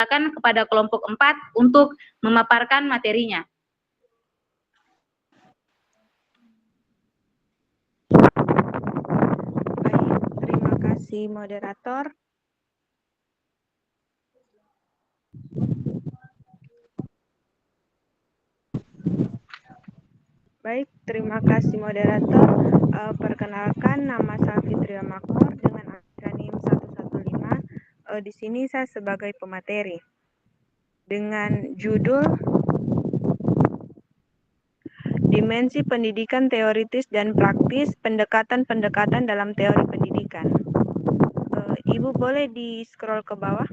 Silakan kepada kelompok 4 untuk memaparkan materinya. Baik, terima kasih moderator. Baik, terima kasih moderator. Perkenalkan, nama saya Fitria Makmur dengan akronim 115. Di sini saya sebagai pemateri dengan judul Dimensi Pendidikan Teoritis dan Praktis, Pendekatan-pendekatan dalam Teori Pendidikan. Ibu boleh di-scroll ke bawah?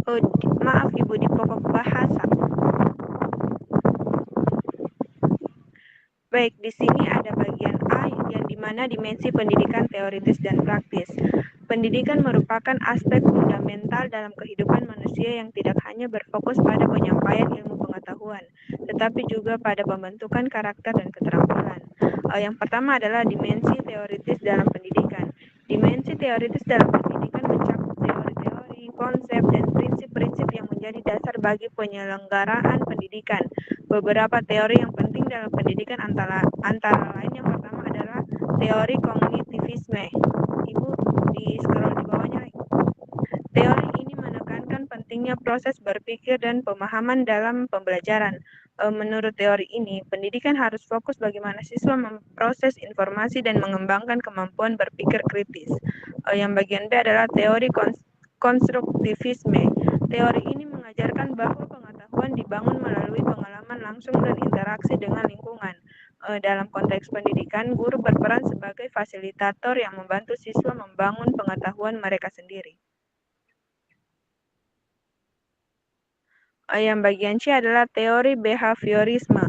Oh, maaf Ibu, di pokok bahasa. Baik, di sini ada bagian A yang dimana dimensi pendidikan teoritis dan praktis. Pendidikan merupakan aspek fundamental dalam kehidupan manusia yang tidak hanya berfokus pada penyampaian ilmu pengetahuan, tetapi juga pada pembentukan karakter dan keterampilan. Yang pertama adalah dimensi teoritis dalam pendidikan. Dimensi teoritis dalam pendidikan mencakup teori-teori, konsep, dan prinsip-prinsip yang menjadi dasar bagi penyelenggaraan pendidikan. Beberapa teori yang penting dalam pendidikan antara lain yang pertama adalah teori kognitivisme. Ibu di scroll di bawahnya. Teori ini menekankan pentingnya proses berpikir dan pemahaman dalam pembelajaran. Menurut teori ini, pendidikan harus fokus bagaimana siswa memproses informasi dan mengembangkan kemampuan berpikir kritis. Yang bagian B adalah teori konstruktivisme. Teori ini mengajarkan bahwa pengetahuan dibangun melalui pengalaman langsung dan interaksi dengan lingkungan. Dalam konteks pendidikan, guru berperan sebagai fasilitator yang membantu siswa membangun pengetahuan mereka sendiri. Yang bagian C adalah teori behaviorisme.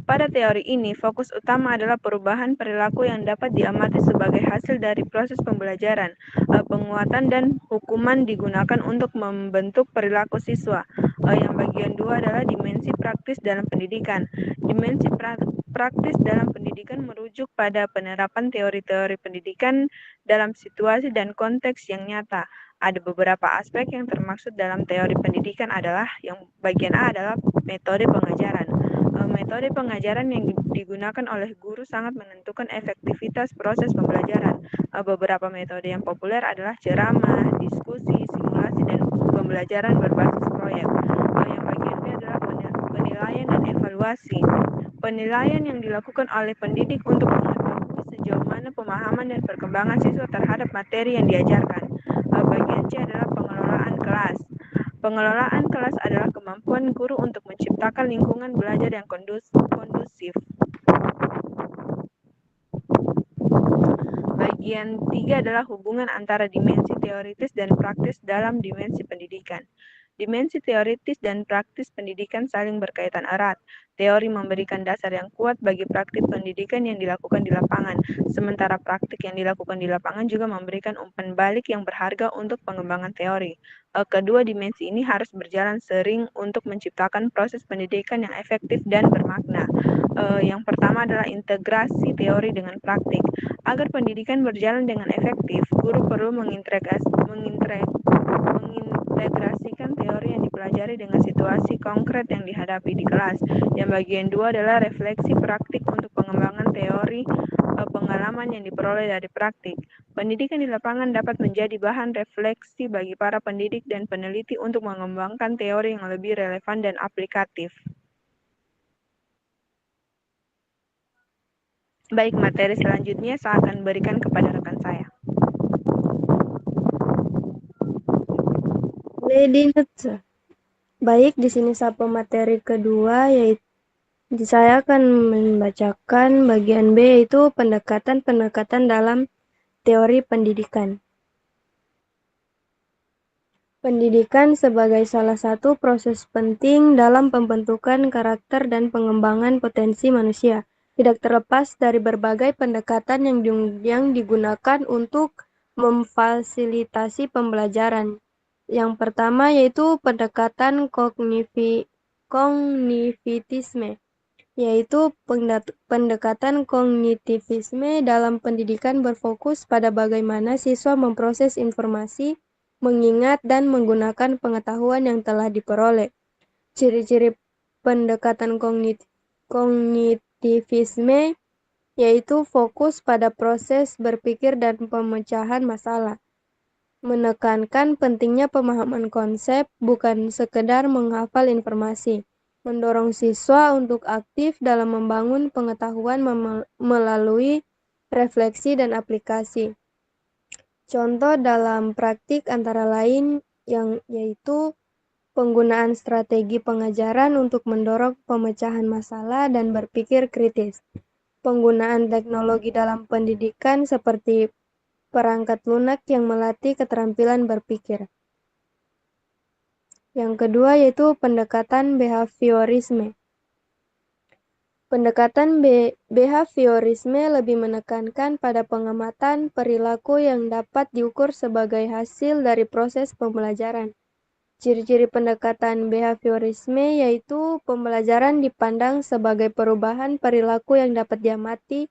Pada teori ini, fokus utama adalah perubahan perilaku yang dapat diamati sebagai hasil dari proses pembelajaran. Penguatan dan hukuman digunakan untuk membentuk perilaku siswa. Yang bagian 2 adalah dimensi praktis dalam pendidikan. Dimensi praktis dalam pendidikan merujuk pada penerapan teori-teori pendidikan dalam situasi dan konteks yang nyata. Ada beberapa aspek yang termaksud dalam teori pendidikan adalah yang bagian A adalah metode pengajaran. Metode pengajaran yang digunakan oleh guru sangat menentukan efektivitas proses pembelajaran. Beberapa metode yang populer adalah ceramah, diskusi, simulasi, dan pembelajaran berbasis proyek. Yang bagian B adalah penilaian dan evaluasi. Penilaian yang dilakukan oleh pendidik untuk mengetahui sejauh mana pemahaman dan perkembangan siswa terhadap materi yang diajarkan. Bagian C adalah pengelolaan kelas. Pengelolaan kelas adalah kemampuan guru untuk menciptakan lingkungan belajar yang kondusif. Bagian 3 adalah hubungan antara dimensi teoritis dan praktis dalam dimensi pendidikan. Dimensi teoritis dan praktis pendidikan saling berkaitan erat. Teori memberikan dasar yang kuat bagi praktik pendidikan yang dilakukan di lapangan, sementara praktik yang dilakukan di lapangan juga memberikan umpan balik yang berharga untuk pengembangan teori. Kedua dimensi ini harus berjalan sering untuk menciptakan proses pendidikan yang efektif dan bermakna. Yang pertama adalah integrasi teori dengan praktik. Agar pendidikan berjalan dengan efektif, guru perlu mengintegrasikan teori yang dipelajari dengan situasi konkret yang dihadapi di kelas. Yang bagian 2 adalah refleksi praktik untuk pengembangan teori pengalaman yang diperoleh dari praktik. Pendidikan di lapangan dapat menjadi bahan refleksi bagi para pendidik dan peneliti untuk mengembangkan teori yang lebih relevan dan aplikatif. Baik, materi selanjutnya saya akan berikan kepada rekan saya. Baik, di sini saya materi kedua yaitu saya akan membacakan bagian B yaitu pendekatan-pendekatan dalam teori pendidikan. Pendidikan sebagai salah satu proses penting dalam pembentukan karakter dan pengembangan potensi manusia. Tidak terlepas dari berbagai pendekatan yang digunakan untuk memfasilitasi pembelajaran. Yang pertama yaitu pendekatan kognitisme. yaitu pendekatan kognitivisme dalam pendidikan berfokus pada bagaimana siswa memproses informasi, mengingat, dan menggunakan pengetahuan yang telah diperoleh. Ciri-ciri pendekatan kognitivisme yaitu fokus pada proses berpikir dan pemecahan masalah, menekankan pentingnya pemahaman konsep, bukan sekedar menghafal informasi, mendorong siswa untuk aktif dalam membangun pengetahuan melalui refleksi dan aplikasi. Contoh dalam praktik antara lain yaitu penggunaan strategi pengajaran untuk mendorong pemecahan masalah dan berpikir kritis. Penggunaan teknologi dalam pendidikan seperti perangkat lunak yang melatih keterampilan berpikir. Yang kedua yaitu pendekatan behaviorisme. Pendekatan behaviorisme lebih menekankan pada pengamatan perilaku yang dapat diukur sebagai hasil dari proses pembelajaran. Ciri-ciri pendekatan behaviorisme yaitu pembelajaran dipandang sebagai perubahan perilaku yang dapat diamati,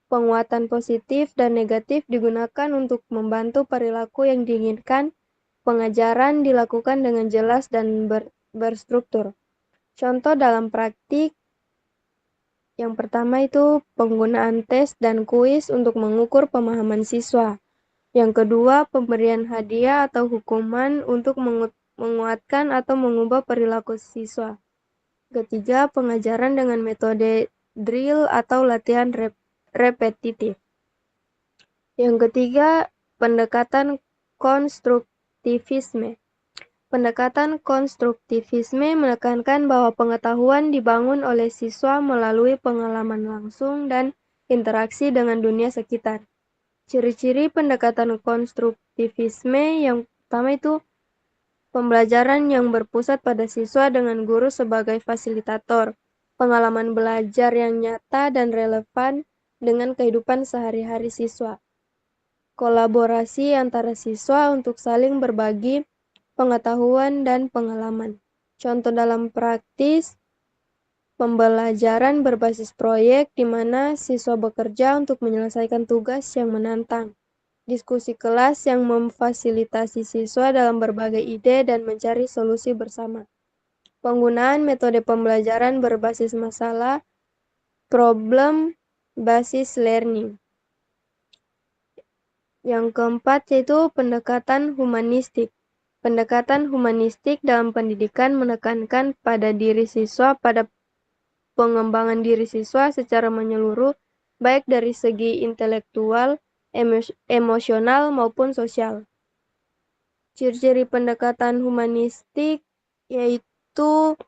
penguatan positif dan negatif digunakan untuk membantu perilaku yang diinginkan, pengajaran dilakukan dengan jelas dan berstruktur. Contoh dalam praktik, yang pertama itu penggunaan tes dan kuis untuk mengukur pemahaman siswa. Yang kedua, pemberian hadiah atau hukuman untuk menguatkan atau mengubah perilaku siswa. Ketiga, pengajaran dengan metode drill atau latihan repetitif. Yang ketiga, pendekatan konstruktivisme. Pendekatan konstruktivisme menekankan bahwa pengetahuan dibangun oleh siswa melalui pengalaman langsung dan interaksi dengan dunia sekitar. Ciri-ciri pendekatan konstruktivisme yang pertama itu pembelajaran yang berpusat pada siswa dengan guru sebagai fasilitator, pengalaman belajar yang nyata dan relevan dengan kehidupan sehari-hari siswa, kolaborasi antara siswa untuk saling berbagi pengetahuan dan pengalaman. Contoh dalam praktis, pembelajaran berbasis proyek di mana siswa bekerja untuk menyelesaikan tugas yang menantang. Diskusi kelas yang memfasilitasi siswa dalam berbagai ide dan mencari solusi bersama. Penggunaan metode pembelajaran berbasis masalah, problem basis learning. Yang keempat yaitu pendekatan humanistik. Pendekatan humanistik dalam pendidikan menekankan pada diri siswa, pada pengembangan diri siswa secara menyeluruh, baik dari segi intelektual, emosional maupun sosial. Ciri-ciri pendekatan humanistik yaitu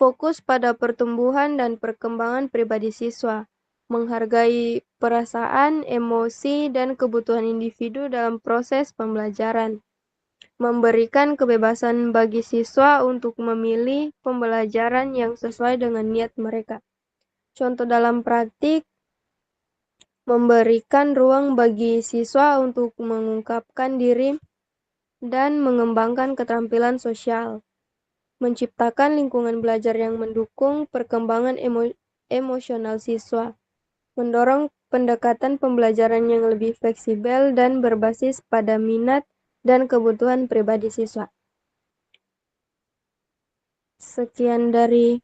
fokus pada pertumbuhan dan perkembangan pribadi siswa, menghargai perasaan, emosi, dan kebutuhan individu dalam proses pembelajaran, memberikan kebebasan bagi siswa untuk memilih pembelajaran yang sesuai dengan niat mereka. Contoh dalam praktik, memberikan ruang bagi siswa untuk mengungkapkan diri dan mengembangkan keterampilan sosial, menciptakan lingkungan belajar yang mendukung perkembangan emosional siswa, mendorong pendekatan pembelajaran yang lebih fleksibel dan berbasis pada minat dan kebutuhan pribadi siswa. Sekian dari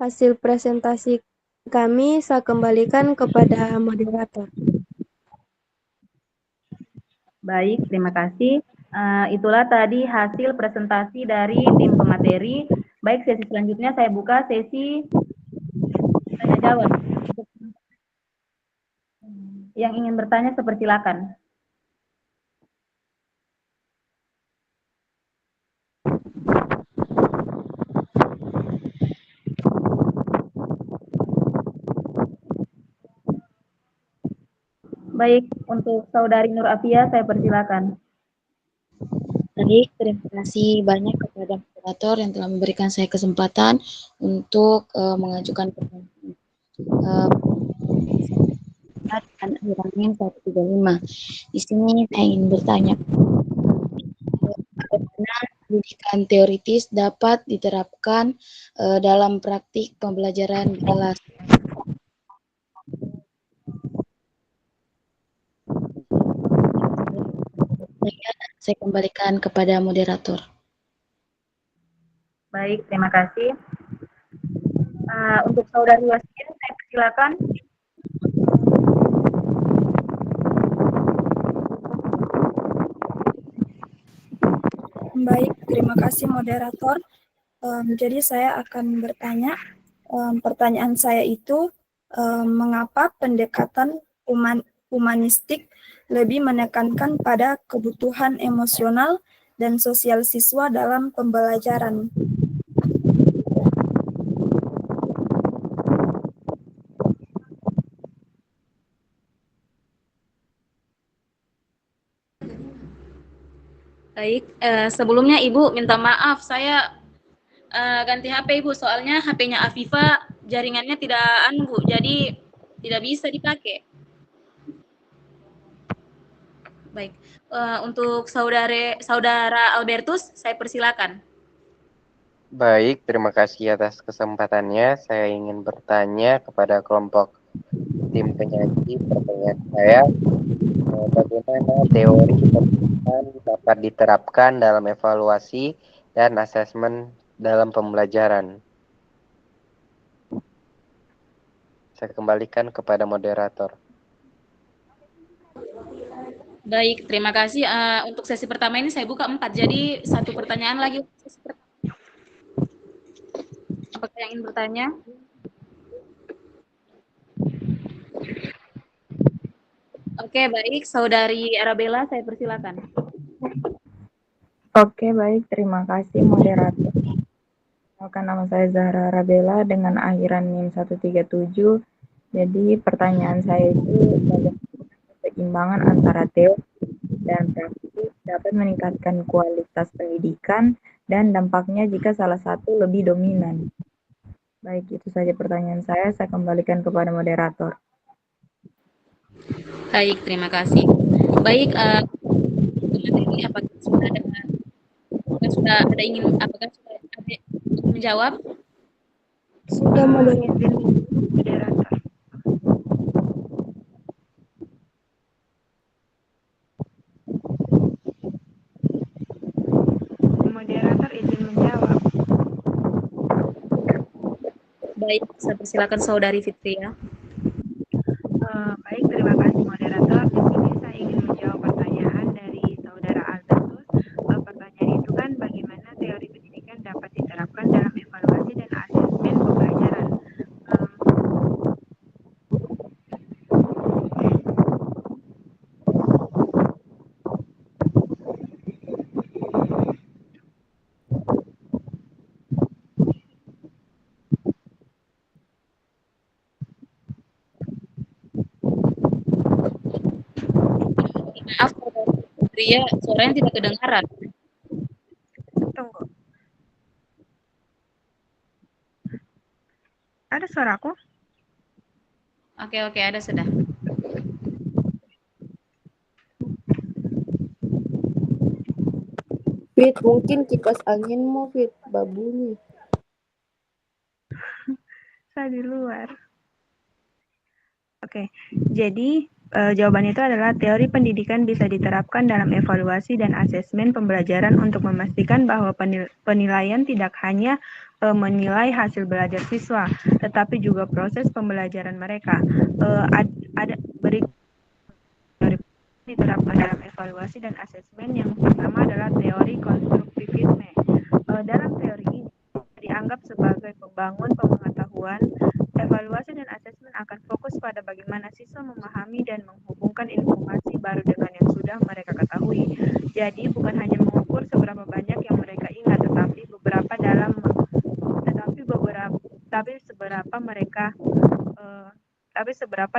hasil presentasi kami, saya kembalikan kepada moderator. Baik, terima kasih. Itulah tadi hasil presentasi dari tim pemateri. Baik, sesi selanjutnya saya buka sesi tanya jawab. Yang ingin bertanya silakan. Baik, untuk Saudari Nur Afia, saya persilakan. Baik, terima kasih banyak kepada moderator yang telah memberikan saya kesempatan untuk mengajukan pertanyaan. Dan Ibrahim 135. Di sini saya ingin bertanya, bagaimana pendidikan teoritis dapat diterapkan dalam praktik pembelajaran di kelas. Saya kembalikan kepada moderator. Baik, terima kasih. Untuk Saudari Wasin, saya persilakan. Baik, terima kasih moderator. Jadi saya akan bertanya, pertanyaan saya itu, mengapa pendekatan humanistik lebih menekankan pada kebutuhan emosional dan sosial siswa dalam pembelajaran? Baik, sebelumnya Ibu minta maaf, saya ganti HP Ibu, soalnya HP-nya Afifa jaringannya tidak Bu, jadi tidak bisa dipakai. Baik, untuk Saudara Albertus, saya persilakan. Baik, terima kasih atas kesempatannya. Saya ingin bertanya kepada kelompok tim penyaji. Pertanyaan saya, bagaimana teori pendidikan dapat diterapkan dalam evaluasi dan asesmen dalam pembelajaran? Saya kembalikan kepada moderator. Baik, terima kasih. Untuk sesi pertama ini saya buka 4, jadi satu pertanyaan lagi. Apakah yang ingin bertanya? Oke, baik. Saudari Arabella, saya persilakan. Oke, baik. Terima kasih moderator. Nama saya Zahra Arabella dengan akhiran NIM 137. Jadi pertanyaan saya itu bagaimana keseimbangan antara teori dan praktik dapat meningkatkan kualitas pendidikan dan dampaknya jika salah satu lebih dominan. Baik, itu saja pertanyaan saya kembalikan kepada moderator. Baik, terima kasih. Baik, apakah sudah ada ingin menjawab? Sudah moderator. Moderator izin menjawab. Baik, saya persilakan Saudari Fitria. Baik, terima kasih moderator. Di sini saya ingin menjawab pertanyaan dari Saudara Albertus. Pertanyaan itu kan bagaimana teori pendidikan dapat diterapkan dalam evaluasi dan asesmen pembelajaran. Maaf, Fitria, suaranya tidak kedengaran. Tunggu. Ada suaraku? Oke, ada sudah. Fit, mungkin kipas anginmu, Fit, babunyi. Saya di luar. Oke, jadi jawaban itu adalah teori pendidikan bisa diterapkan dalam evaluasi dan asesmen pembelajaran untuk memastikan bahwa penilaian tidak hanya menilai hasil belajar siswa, tetapi juga proses pembelajaran mereka. Ada teori diterapkan dalam evaluasi dan asesmen. Yang pertama adalah teori konstruktivisme. Dalam teori ini dianggap sebagai pembangun pengetahuan. Evaluasi dan asesmen akan fokus pada bagaimana siswa memahami dan menghubungkan informasi baru dengan yang sudah mereka ketahui. Jadi bukan hanya mengukur seberapa banyak yang mereka ingat, tetapi seberapa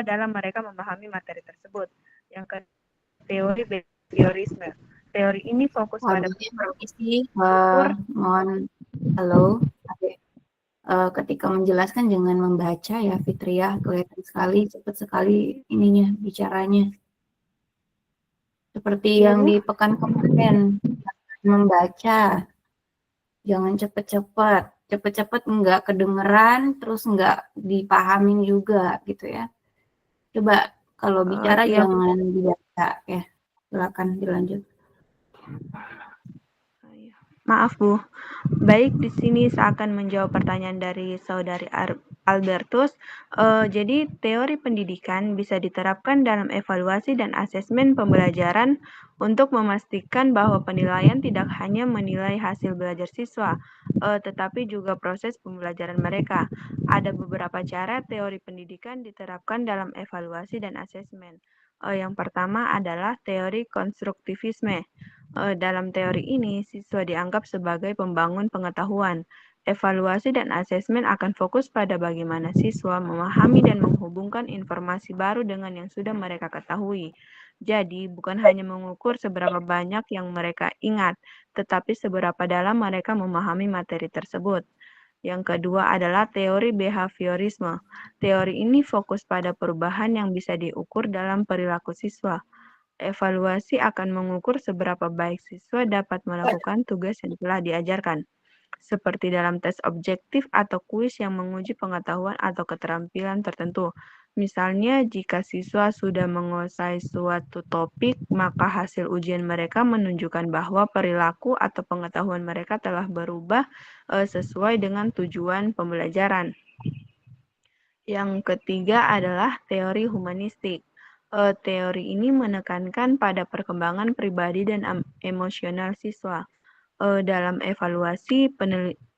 dalam mereka memahami materi tersebut. Yang kedua, teori behaviorisme. Teori ini fokus pada halo. Ketika menjelaskan jangan membaca ya Fitria, kelihatan sekali cepat sekali ininya bicaranya. Seperti yang di pekan kemarin membaca. Jangan cepet-cepet nggak kedengeran, terus nggak dipahamin juga gitu ya. Coba kalau bicara Iya, jangan dibaca ya. Silakan dilanjut. maaf Bu. Baik, di sini saya akan menjawab pertanyaan dari Saudari Albertus. Jadi, teori pendidikan bisa diterapkan dalam evaluasi dan asesmen pembelajaran untuk memastikan bahwa penilaian tidak hanya menilai hasil belajar siswa, tetapi juga proses pembelajaran mereka. Ada beberapa cara teori pendidikan diterapkan dalam evaluasi dan asesmen. Yang pertama adalah teori konstruktivisme. Dalam teori ini, siswa dianggap sebagai pembangun pengetahuan. Evaluasi dan asesmen akan fokus pada bagaimana siswa memahami dan menghubungkan informasi baru dengan yang sudah mereka ketahui. Jadi, bukan hanya mengukur seberapa banyak yang mereka ingat, tetapi seberapa dalam mereka memahami materi tersebut. Yang kedua adalah teori behaviorisme. Teori ini fokus pada perubahan yang bisa diukur dalam perilaku siswa. Evaluasi akan mengukur seberapa baik siswa dapat melakukan tugas yang telah diajarkan, seperti dalam tes objektif atau kuis yang menguji pengetahuan atau keterampilan tertentu. Misalnya, jika siswa sudah menguasai suatu topik, maka hasil ujian mereka menunjukkan bahwa perilaku atau pengetahuan mereka telah berubah sesuai dengan tujuan pembelajaran. Yang ketiga adalah teori humanistik. Teori ini menekankan pada perkembangan pribadi dan emosional siswa. Dalam evaluasi,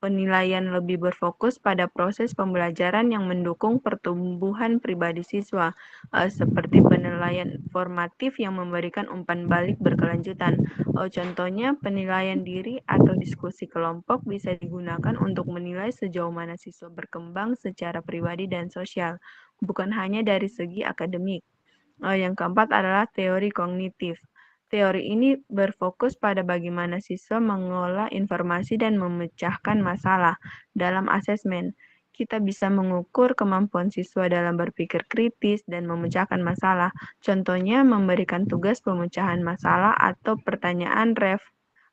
penilaian lebih berfokus pada proses pembelajaran yang mendukung pertumbuhan pribadi siswa, seperti penilaian formatif yang memberikan umpan balik berkelanjutan. Contohnya, penilaian diri atau diskusi kelompok bisa digunakan untuk menilai sejauh mana siswa berkembang secara pribadi dan sosial, bukan hanya dari segi akademik. Yang keempat adalah teori kognitif. Teori ini berfokus pada bagaimana siswa mengolah informasi dan memecahkan masalah. Dalam asesmen, kita bisa mengukur kemampuan siswa dalam berpikir kritis dan memecahkan masalah. Contohnya, memberikan tugas pemecahan masalah atau pertanyaan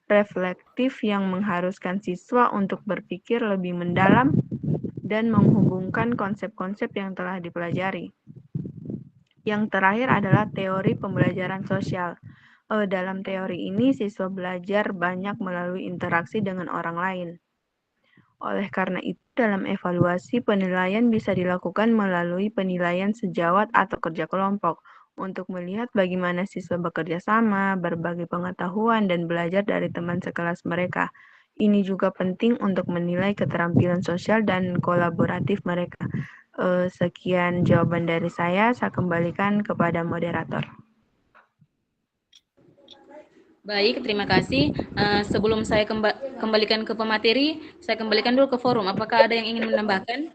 reflektif yang mengharuskan siswa untuk berpikir lebih mendalam dan menghubungkan konsep-konsep yang telah dipelajari. Yang terakhir adalah teori pembelajaran sosial. Dalam teori ini, siswa belajar banyak melalui interaksi dengan orang lain. Oleh karena itu, dalam evaluasi, penilaian bisa dilakukan melalui penilaian sejawat atau kerja kelompok untuk melihat bagaimana siswa bekerja sama, berbagi pengetahuan, dan belajar dari teman sekelas mereka. Ini juga penting untuk menilai keterampilan sosial dan kolaboratif mereka. Sekian jawaban dari saya kembalikan kepada moderator. Baik, terima kasih. Sebelum saya kembalikan ke pemateri, saya kembalikan dulu ke forum. Apakah ada yang ingin menambahkan?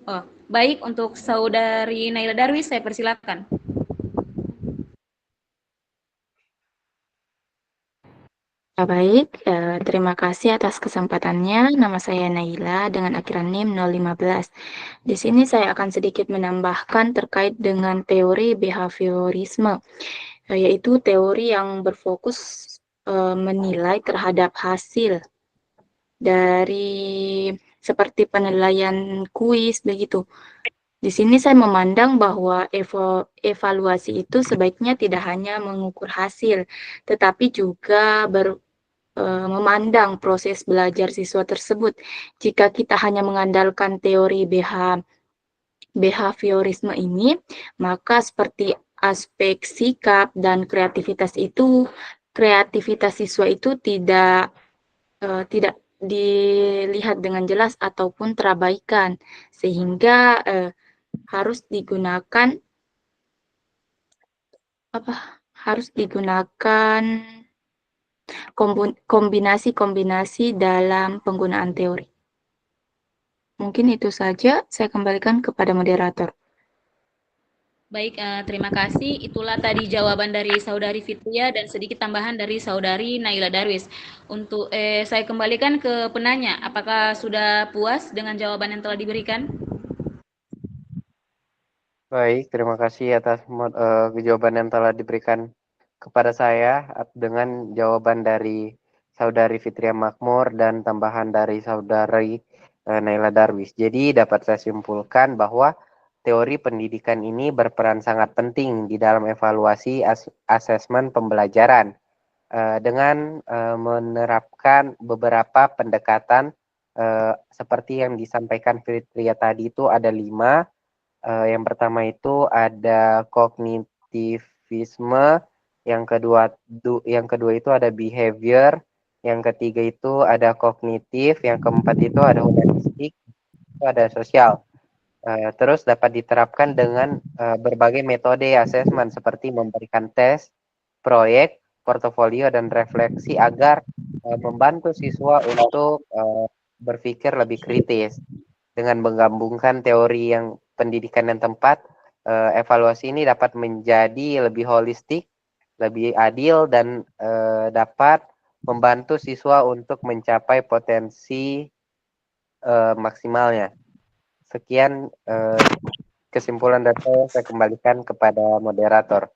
Oh, baik, untuk Saudari Naila Darwis, saya persilakan. Baik, terima kasih atas kesempatannya. Nama saya Naila dengan akhiran NIM 015. Di sini saya akan sedikit menambahkan terkait dengan teori behaviorisme, yaitu teori yang berfokus menilai terhadap hasil dari seperti penilaian kuis begitu. Di sini saya memandang bahwa evaluasi itu sebaiknya tidak hanya mengukur hasil, tetapi juga memandang proses belajar siswa tersebut. Jika kita hanya mengandalkan teori behaviorisme ini, maka seperti aspek sikap dan kreativitas siswa itu tidak dilihat dengan jelas ataupun terabaikan, sehingga harus digunakan kombinasi-kombinasi dalam penggunaan teori. Mungkin itu saja, saya kembalikan kepada moderator. Baik, terima kasih. Itulah tadi jawaban dari Saudari Fitria dan sedikit tambahan dari Saudari Naila Darwis. Untuk saya kembalikan ke penanya, apakah sudah puas dengan jawaban yang telah diberikan? Baik, terima kasih atas jawaban yang telah diberikan kepada saya dengan jawaban dari Saudari Fitria Makmur dan tambahan dari Saudari Naila Darwis. Jadi dapat saya simpulkan bahwa teori pendidikan ini berperan sangat penting di dalam evaluasi asesmen pembelajaran dengan menerapkan beberapa pendekatan seperti yang disampaikan Fitria tadi itu ada 5. Yang pertama itu ada kognitivisme, yang kedua itu ada behavior, yang ketiga itu ada kognitif, yang keempat itu ada humanistik, itu ada sosial. Terus dapat diterapkan dengan berbagai metode asesmen seperti memberikan tes, proyek, portofolio, dan refleksi agar membantu siswa untuk berpikir lebih kritis. Dengan menggabungkan teori yang pendidikan yang tepat, evaluasi ini dapat menjadi lebih holistik, lebih adil, dan dapat membantu siswa untuk mencapai potensi maksimalnya. Sekian kesimpulan dari saya kembalikan kepada moderator.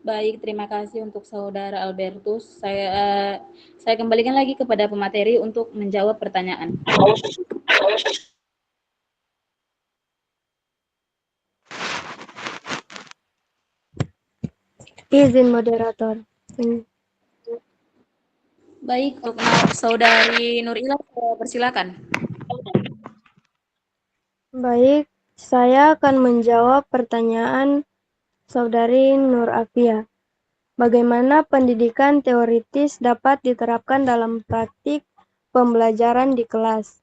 Baik, terima kasih untuk Saudara Albertus. Saya kembalikan lagi kepada pemateri untuk menjawab pertanyaan. Izin moderator. Baik, untuk Saudari Nurila, persilakan. Baik, saya akan menjawab pertanyaan Saudari Nur Afia. Bagaimana pendidikan teoritis dapat diterapkan dalam praktik pembelajaran di kelas?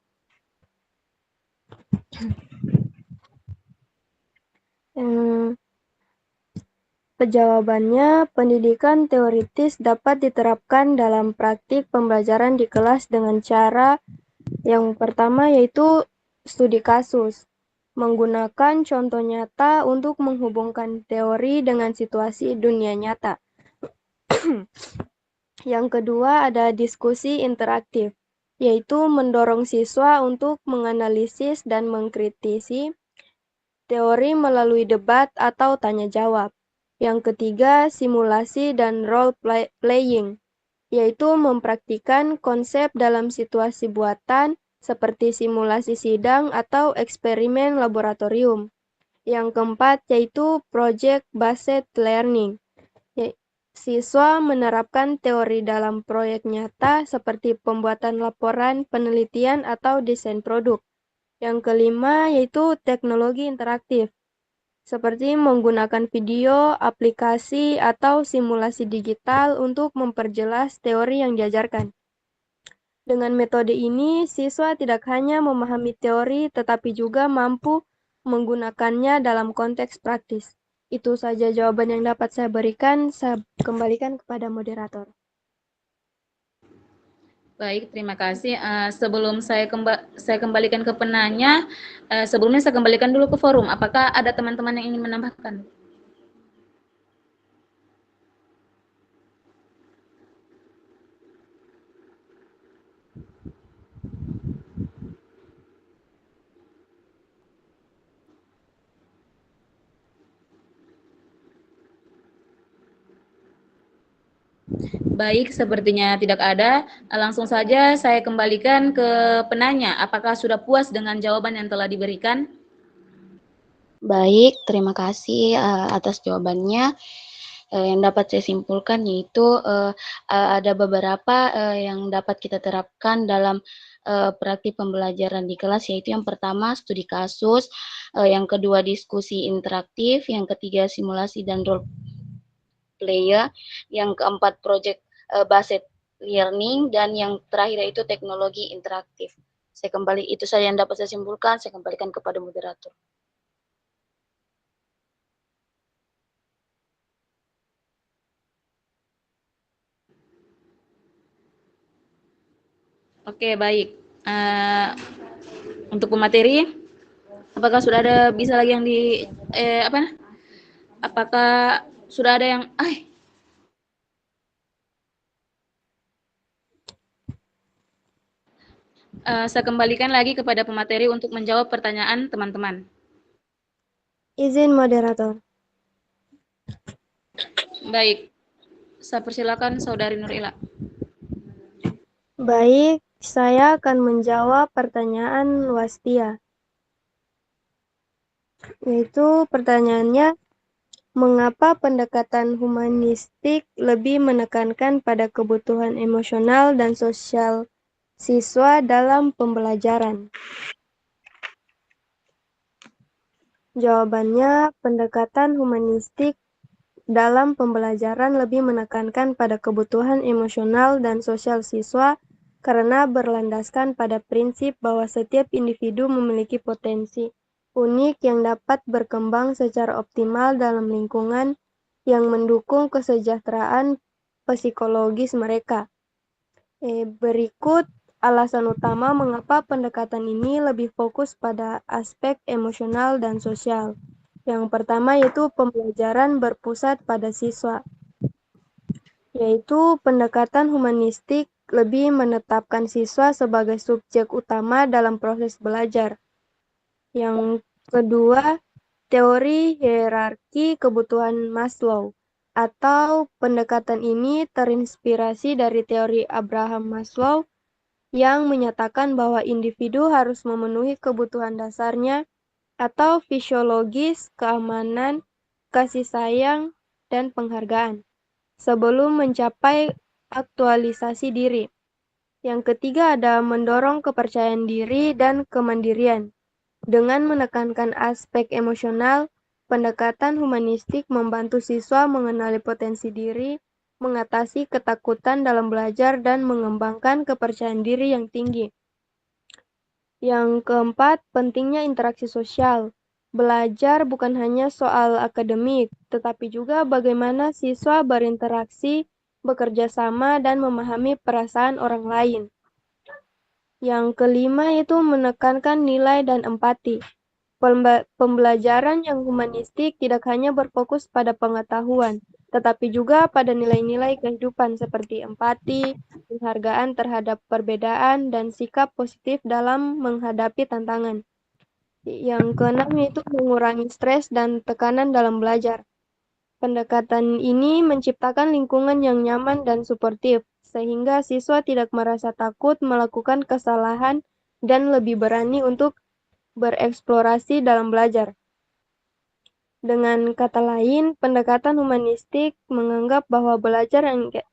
Jawabannya, pendidikan teoritis dapat diterapkan dalam praktik pembelajaran di kelas dengan cara yang pertama yaitu studi kasus, menggunakan contoh nyata untuk menghubungkan teori dengan situasi dunia nyata. Yang kedua ada diskusi interaktif, yaitu mendorong siswa untuk menganalisis dan mengkritisi teori melalui debat atau tanya jawab. Yang ketiga, simulasi dan role playing, yaitu mempraktikkan konsep dalam situasi buatan seperti simulasi sidang atau eksperimen laboratorium. Yang keempat, yaitu project-based learning. Siswa menerapkan teori dalam proyek nyata seperti pembuatan laporan, penelitian, atau desain produk. Yang kelima, yaitu teknologi interaktif, seperti menggunakan video, aplikasi, atau simulasi digital untuk memperjelas teori yang diajarkan. Dengan metode ini, siswa tidak hanya memahami teori, tetapi juga mampu menggunakannya dalam konteks praktis. Itu saja jawaban yang dapat saya berikan. Saya kembalikan kepada moderator. Baik, terima kasih. Sebelum saya kembalikan ke penanya, sebelumnya saya kembalikan dulu ke forum. Apakah ada teman-teman yang ingin menambahkan? Baik, sepertinya tidak ada. Langsung saja saya kembalikan ke penanya. Apakah sudah puas dengan jawaban yang telah diberikan? Baik, terima kasih atas jawabannya. Yang dapat saya simpulkan yaitu ada beberapa yang dapat kita terapkan dalam praktik pembelajaran di kelas, yaitu yang pertama studi kasus, yang kedua diskusi interaktif, yang ketiga simulasi dan role player, yang keempat project based learning, dan yang terakhir yaitu teknologi interaktif. Itu saja yang dapat saya simpulkan. Saya kembalikan kepada moderator. Oke, baik. Untuk pemateri, apakah sudah ada bisa lagi yang apakah sudah ada yang saya kembalikan lagi kepada pemateri untuk menjawab pertanyaan teman-teman. Izin moderator. Baik, Saya persilakan Saudari Nurila. Baik, saya akan menjawab pertanyaan Wastia. Yaitu pertanyaannya, mengapa pendekatan humanistik lebih menekankan pada kebutuhan emosional dan sosial siswa dalam pembelajaran? Jawabannya, pendekatan humanistik dalam pembelajaran lebih menekankan pada kebutuhan emosional dan sosial siswa karena berlandaskan pada prinsip bahwa setiap individu memiliki potensi unik yang dapat berkembang secara optimal dalam lingkungan yang mendukung kesejahteraan psikologis mereka. Berikut alasan utama mengapa pendekatan ini lebih fokus pada aspek emosional dan sosial. Yang pertama yaitu pembelajaran berpusat pada siswa, yaitu pendekatan humanistik lebih menetapkan siswa sebagai subjek utama dalam proses belajar. Yang kedua, teori hierarki kebutuhan Maslow, atau pendekatan ini terinspirasi dari teori Abraham Maslow yang menyatakan bahwa individu harus memenuhi kebutuhan dasarnya atau fisiologis, keamanan, kasih sayang, dan penghargaan sebelum mencapai aktualisasi diri. Yang ketiga ada mendorong kepercayaan diri dan kemandirian. Dengan menekankan aspek emosional, pendekatan humanistik membantu siswa mengenali potensi diri, mengatasi ketakutan dalam belajar, dan mengembangkan kepercayaan diri yang tinggi. Yang keempat, pentingnya interaksi sosial. Belajar bukan hanya soal akademik, tetapi juga bagaimana siswa berinteraksi, bekerja sama, dan memahami perasaan orang lain. Yang kelima itu menekankan nilai dan empati. Pembelajaran yang humanistik tidak hanya berfokus pada pengetahuan, tetapi juga pada nilai-nilai kehidupan seperti empati, penghargaan terhadap perbedaan, dan sikap positif dalam menghadapi tantangan. Yang keenam itu mengurangi stres dan tekanan dalam belajar. Pendekatan ini menciptakan lingkungan yang nyaman dan suportif, sehingga siswa tidak merasa takut melakukan kesalahan dan lebih berani untuk bereksplorasi dalam belajar. Dengan kata lain, pendekatan humanistik menganggap bahwa belajar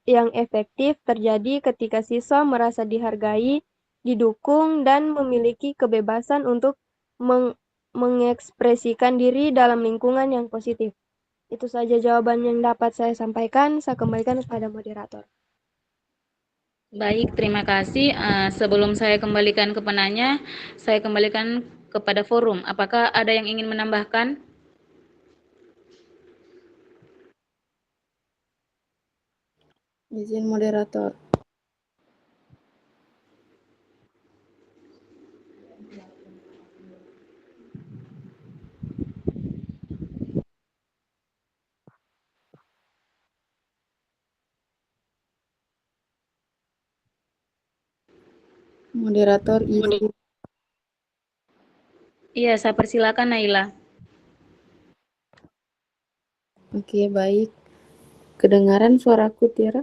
yang efektif terjadi ketika siswa merasa dihargai, didukung, dan memiliki kebebasan untuk mengekspresikan diri dalam lingkungan yang positif. Itu saja jawaban yang dapat saya sampaikan. Saya kembalikan kepada moderator. Baik, terima kasih. Sebelum saya kembalikan ke penanya, saya kembalikan kepada forum. Apakah ada yang ingin menambahkan? Izin moderator. Moderator izin. Iya, saya persilakan Naila. Oke, baik. Kedengaran suaraku, Tiara?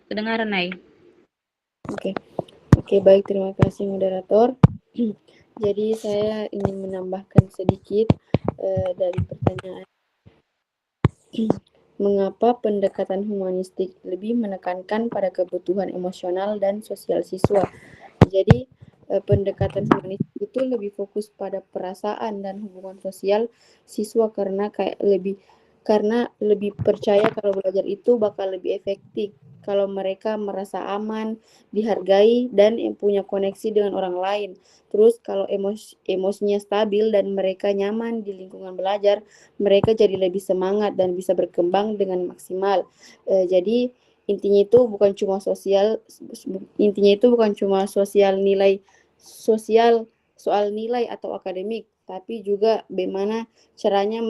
Kedengaran, Nai. Oke, baik. Terima kasih, moderator. Jadi, saya ingin menambahkan sedikit dari pertanyaan. Mengapa pendekatan humanistik lebih menekankan pada kebutuhan emosional dan sosial siswa? Jadi, pendekatan humanistik itu lebih fokus pada perasaan dan hubungan sosial siswa karena lebih percaya kalau belajar itu bakal lebih efektif kalau mereka merasa aman, dihargai, dan punya koneksi dengan orang lain. Terus kalau emosinya stabil dan mereka nyaman di lingkungan belajar, mereka jadi lebih semangat dan bisa berkembang dengan maksimal. Jadi intinya itu bukan cuma soal nilai atau akademik, tapi juga bagaimana caranya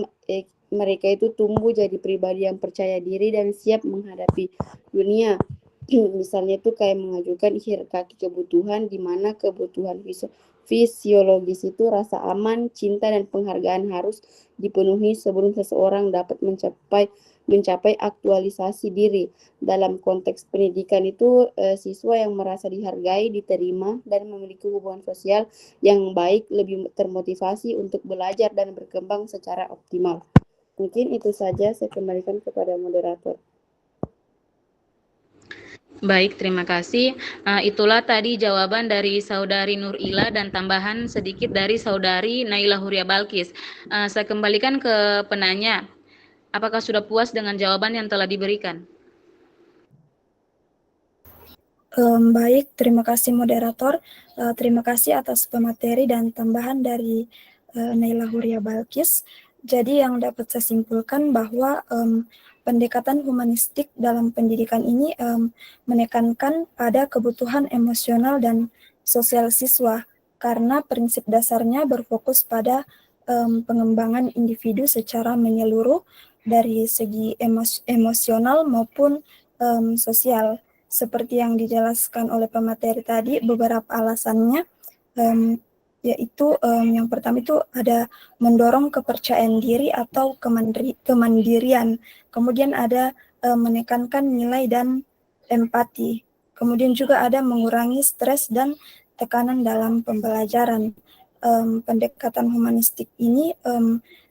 mereka itu tumbuh jadi pribadi yang percaya diri dan siap menghadapi dunia. Misalnya itu kayak mengajukan hierarki kebutuhan, di mana kebutuhan fisiologis itu rasa aman, cinta, dan penghargaan harus dipenuhi sebelum seseorang dapat mencapai aktualisasi diri. Dalam konteks pendidikan itu, siswa yang merasa dihargai, diterima, dan memiliki hubungan sosial yang baik lebih termotivasi untuk belajar dan berkembang secara optimal. Mungkin itu saja, saya kembalikan kepada moderator. Baik, terima kasih. Itulah tadi jawaban dari Saudari Nurila dan tambahan sedikit dari Saudari Naila Huria Balkis. Saya kembalikan ke penanya. Apakah sudah puas dengan jawaban yang telah diberikan? Baik, terima kasih moderator. Terima kasih atas pemateri dan tambahan dari Naila Huria Balkis. Jadi yang dapat saya simpulkan bahwa pendekatan humanistik dalam pendidikan ini menekankan pada kebutuhan emosional dan sosial siswa, karena prinsip dasarnya berfokus pada pengembangan individu secara menyeluruh dari segi emosional maupun sosial. Seperti yang dijelaskan oleh pemateri tadi, beberapa alasannya yaitu yang pertama itu ada mendorong kepercayaan diri atau kemandirian, kemudian ada menekankan nilai dan empati, kemudian juga ada mengurangi stres dan tekanan dalam pembelajaran. Pendekatan humanistik ini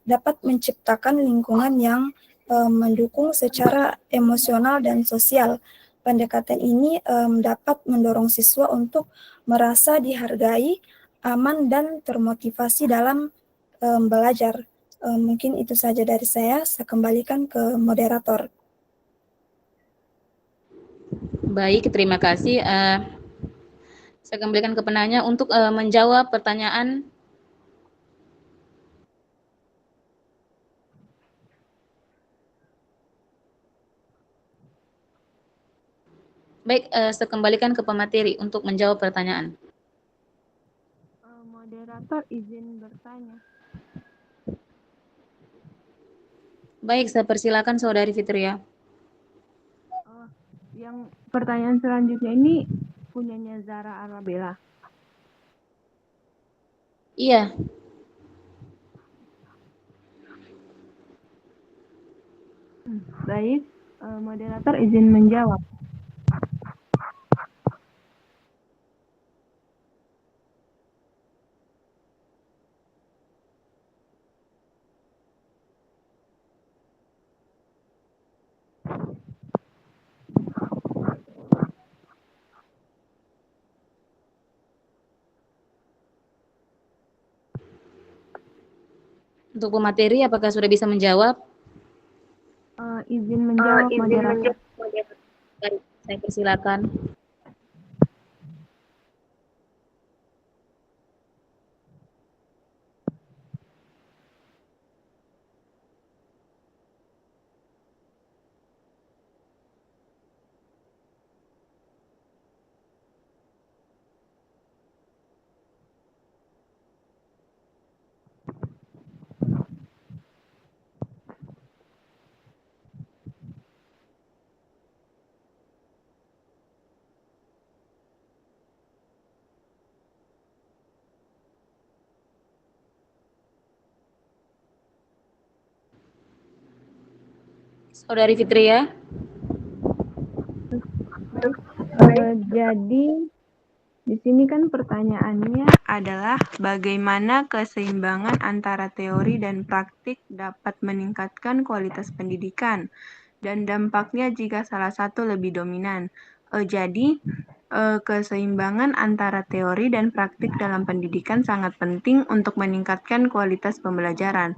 dapat menciptakan lingkungan yang mendukung secara emosional dan sosial. Pendekatan ini dapat mendorong siswa untuk merasa dihargai, aman, dan termotivasi dalam belajar. Mungkin itu saja dari saya kembalikan ke moderator. Baik, terima kasih. Saya kembalikan ke penanya untuk menjawab pertanyaan. Baik, saya kembalikan ke pemateri untuk menjawab pertanyaan. Moderator izin bertanya. Baik, saya persilakan Saudari Fitria. Yang pertanyaan selanjutnya ini punyanya Zahra Arabella. Iya. Baik, moderator izin menjawab. Untuk pemateri, apakah sudah bisa menjawab? Izin menjawab, moderator. Baik, saya persilakan. Saudari Fitria. Jadi di sini kan pertanyaannya adalah bagaimana keseimbangan antara teori dan praktik dapat meningkatkan kualitas pendidikan dan dampaknya jika salah satu lebih dominan. Jadi keseimbangan antara teori dan praktik dalam pendidikan sangat penting untuk meningkatkan kualitas pembelajaran.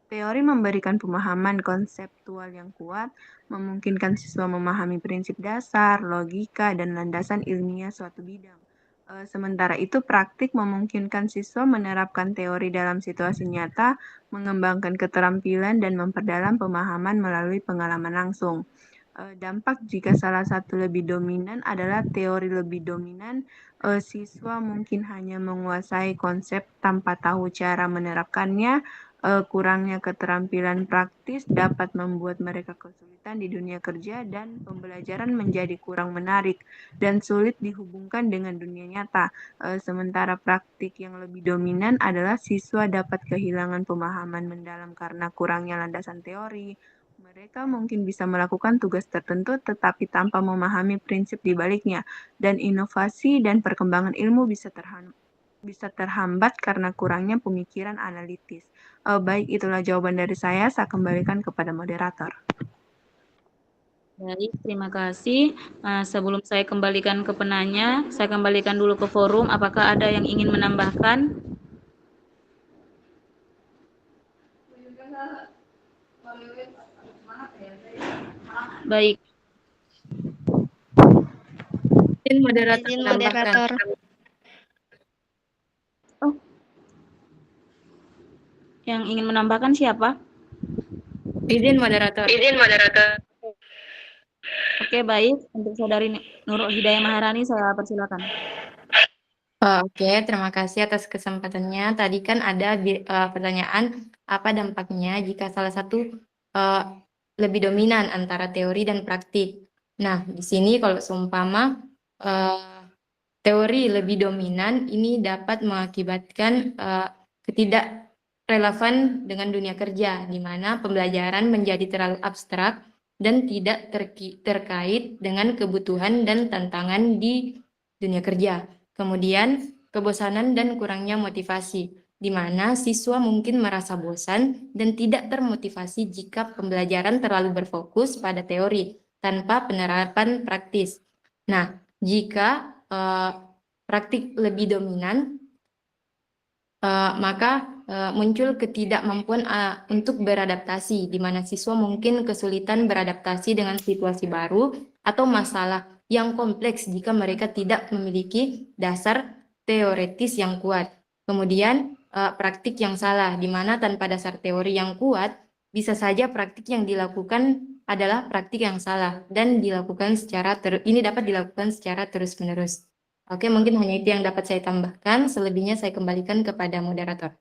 Teori memberikan pemahaman konseptual yang kuat, memungkinkan siswa memahami prinsip dasar, logika, dan landasan ilmiah suatu bidang. Sementara itu, praktik memungkinkan siswa menerapkan teori dalam situasi nyata, mengembangkan keterampilan, dan memperdalam pemahaman melalui pengalaman langsung. Dampak jika salah satu lebih dominan adalah teori lebih dominan, siswa mungkin hanya menguasai konsep tanpa tahu cara menerapkannya, Kurangnya keterampilan praktis dapat membuat mereka kesulitan di dunia kerja dan pembelajaran menjadi kurang menarik dan sulit dihubungkan dengan dunia nyata. Sementara praktik yang lebih dominan adalah siswa dapat kehilangan pemahaman mendalam karena kurangnya landasan teori. Mereka mungkin bisa melakukan tugas tertentu tetapi tanpa memahami prinsip di baliknya, dan inovasi dan perkembangan ilmu bisa terhambat karena kurangnya pemikiran analitis. Baik, itulah jawaban dari saya kembalikan kepada moderator. Baik, terima kasih. Sebelum saya kembalikan ke penanya, saya kembalikan dulu ke forum. Apakah ada yang ingin menambahkan? Baik. Izin moderator Izin menambahkan. moderator. Oh. Yang ingin menambahkan siapa? Izin moderator. Izin moderator. Oke, baik. Untuk Saudari Nurul Hidayah Maharani, saya persilakan. Oke, terima kasih atas kesempatannya. Tadi kan ada pertanyaan, apa dampaknya jika salah satu lebih dominan antara teori dan praktik. Nah, di sini kalau seumpama teori lebih dominan, ini dapat mengakibatkan ketidak relevan dengan dunia kerja, di mana pembelajaran menjadi terlalu abstrak dan tidak terkait dengan kebutuhan dan tantangan di dunia kerja. Kemudian, kebosanan dan kurangnya motivasi, di mana siswa mungkin merasa bosan dan tidak termotivasi jika pembelajaran terlalu berfokus pada teori tanpa penerapan praktis. Nah, jika praktik lebih dominan, maka muncul ketidakmampuan untuk beradaptasi, di mana siswa mungkin kesulitan beradaptasi dengan situasi baru atau masalah yang kompleks jika mereka tidak memiliki dasar teoretis yang kuat. Kemudian praktik yang salah, di mana tanpa dasar teori yang kuat, bisa saja praktik yang dilakukan adalah praktik yang salah dan dilakukan ini dapat dilakukan secara terus-menerus. Oke, mungkin hanya itu yang dapat saya tambahkan. Selebihnya saya kembalikan kepada moderator.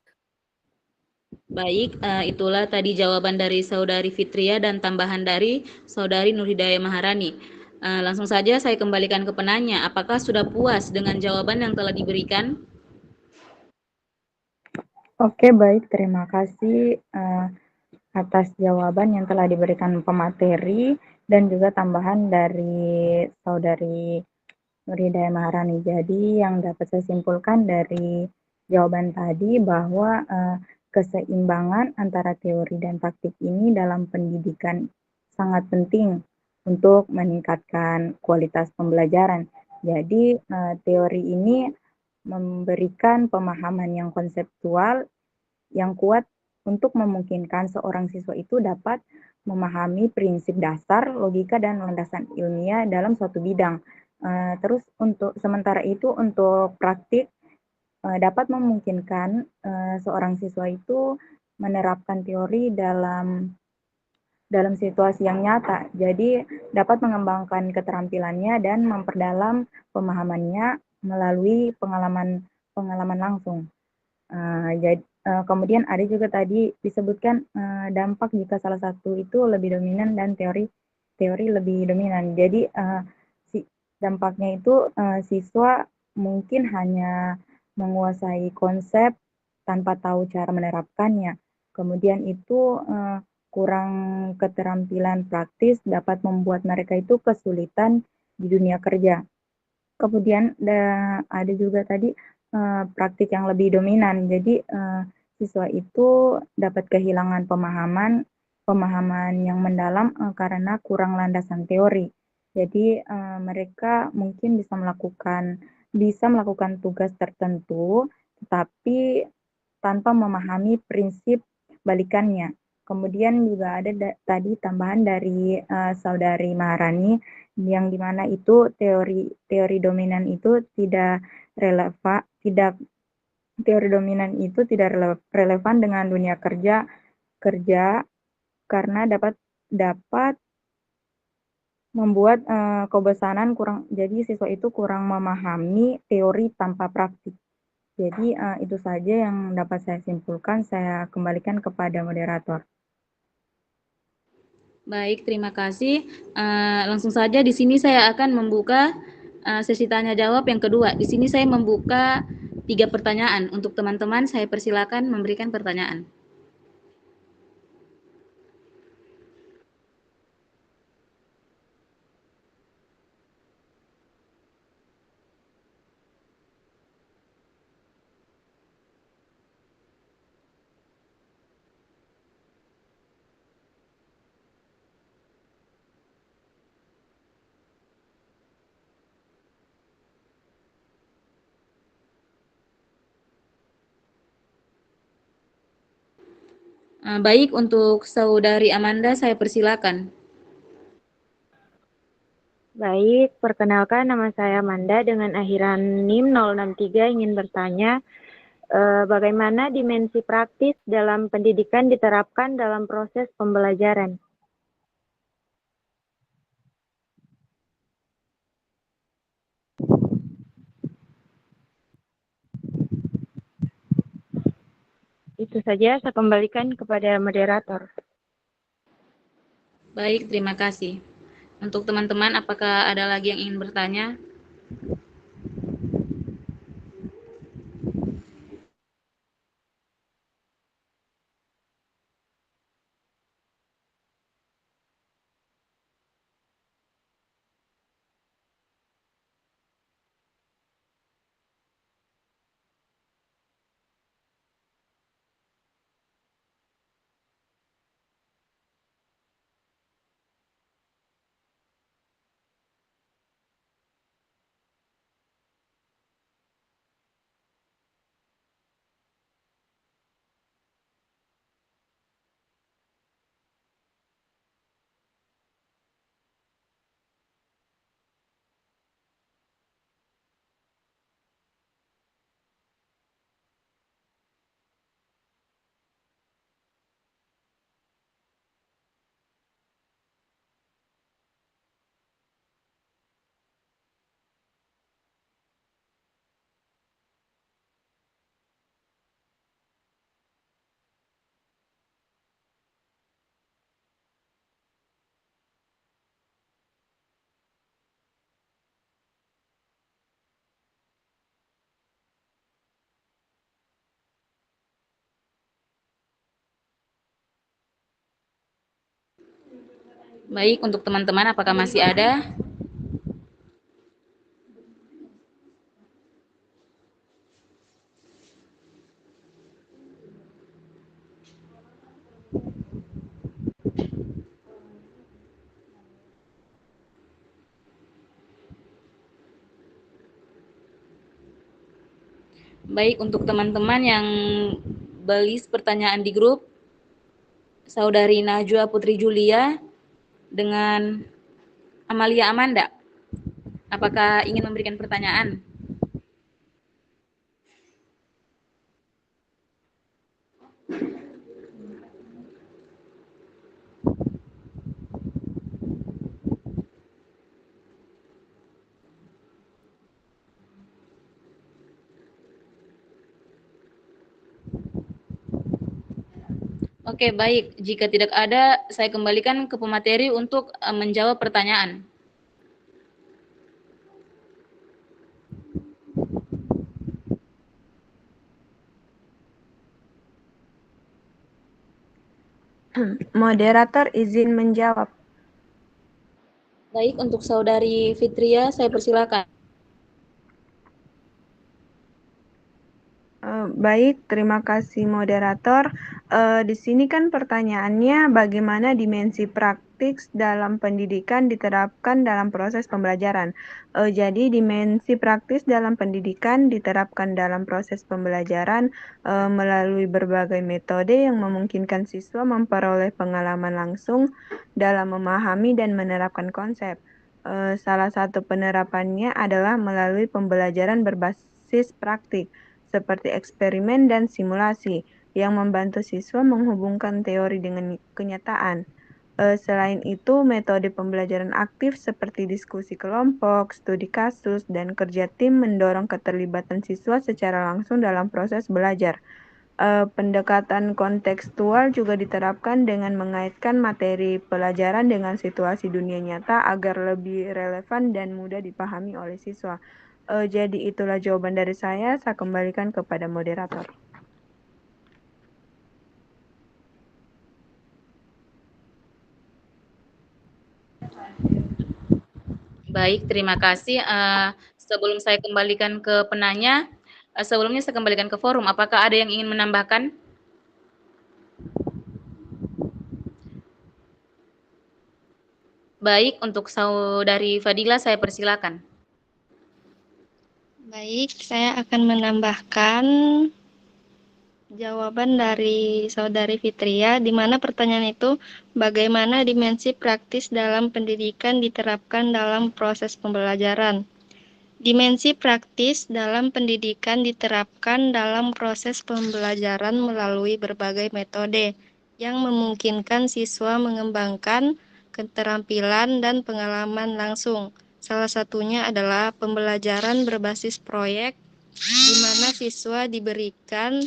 Baik, itulah tadi jawaban dari Saudari Fitria dan tambahan dari Saudari Nur Hidayah Maharani. Langsung saja saya kembalikan ke penanya. Apakah sudah puas dengan jawaban yang telah diberikan? Oke, baik. Terima kasih atas jawaban yang telah diberikan pemateri dan juga tambahan dari Saudari Nur Hidayah Maharani. Jadi yang dapat saya simpulkan dari jawaban tadi bahwa keseimbangan antara teori dan praktik ini dalam pendidikan sangat penting untuk meningkatkan kualitas pembelajaran. Jadi teori ini memberikan pemahaman yang konseptual yang kuat untuk memungkinkan seorang siswa itu dapat memahami prinsip dasar, logika, dan landasan ilmiah dalam suatu bidang. Terus sementara itu untuk praktik dapat memungkinkan seorang siswa itu menerapkan teori dalam situasi yang nyata. Jadi dapat mengembangkan keterampilannya dan memperdalam pemahamannya melalui pengalaman langsung. Kemudian ada juga tadi disebutkan dampak jika salah satu itu lebih dominan dan teori lebih dominan. Jadi dampaknya itu siswa mungkin hanya menguasai konsep tanpa tahu cara menerapkannya. Kemudian itu kurang keterampilan praktis dapat membuat mereka itu kesulitan di dunia kerja. Kemudian ada juga tadi praktik yang lebih dominan. Jadi siswa itu dapat kehilangan pemahaman yang mendalam karena kurang landasan teori. Jadi mereka mungkin bisa melakukan tugas tertentu, tetapi tanpa memahami prinsip balikannya. Kemudian juga ada tadi tambahan dari Saudari Maharani yang dimana itu teori dominan itu tidak relevan dengan dunia kerja karena dapat membuat kebosanan jadi siswa itu kurang memahami teori tanpa praktik. Jadi itu saja yang dapat saya simpulkan. Saya kembalikan kepada moderator. Baik, terima kasih. Langsung saja di sini saya akan membuka sesi tanya jawab yang kedua. Di sini saya membuka 3 pertanyaan. Untuk teman-teman saya persilakan memberikan pertanyaan. Baik, untuk Saudari Amanda saya persilakan. Baik, perkenalkan nama saya Amanda dengan akhiran NIM 063 ingin bertanya bagaimana dimensi praktis dalam pendidikan diterapkan dalam proses pembelajaran. Itu saja, saya kembalikan kepada moderator. Baik, terima kasih. Untuk teman-teman, apakah ada lagi yang ingin bertanya? Baik, untuk teman-teman apakah masih ada? Baik, untuk teman-teman yang balis pertanyaan di grup, Saudari Najwa Putri Julia dengan Amalia Amanda, apakah ingin memberikan pertanyaan? Oke, baik. Jika tidak ada, saya kembalikan ke pemateri untuk menjawab pertanyaan. Moderator izin menjawab. Baik, untuk Saudari Fitria, saya persilakan. Baik, terima kasih moderator. Di sini kan pertanyaannya bagaimana dimensi praktis dalam pendidikan diterapkan dalam proses pembelajaran. Jadi dimensi praktis dalam pendidikan diterapkan dalam proses pembelajaran melalui berbagai metode yang memungkinkan siswa memperoleh pengalaman langsung dalam memahami dan menerapkan konsep. Salah satu penerapannya adalah melalui pembelajaran berbasis praktik, seperti eksperimen dan simulasi, yang membantu siswa menghubungkan teori dengan kenyataan. Selain itu, metode pembelajaran aktif seperti diskusi kelompok, studi kasus, dan kerja tim mendorong keterlibatan siswa secara langsung dalam proses belajar. Pendekatan kontekstual juga diterapkan dengan mengaitkan materi pelajaran dengan situasi dunia nyata agar lebih relevan dan mudah dipahami oleh siswa. Jadi itulah jawaban dari saya kembalikan kepada moderator. Baik, terima kasih. Sebelum saya kembalikan ke penanya, sebelumnya saya kembalikan ke forum. Apakah ada yang ingin menambahkan? Baik, untuk Saudari Fadila saya persilakan. Baik, saya akan menambahkan jawaban dari Saudari Fitria, di mana pertanyaan itu bagaimana dimensi praktis dalam pendidikan diterapkan dalam proses pembelajaran. Dimensi praktis dalam pendidikan diterapkan dalam proses pembelajaran melalui berbagai metode yang memungkinkan siswa mengembangkan keterampilan dan pengalaman langsung. Salah satunya adalah pembelajaran berbasis proyek, di mana siswa diberikan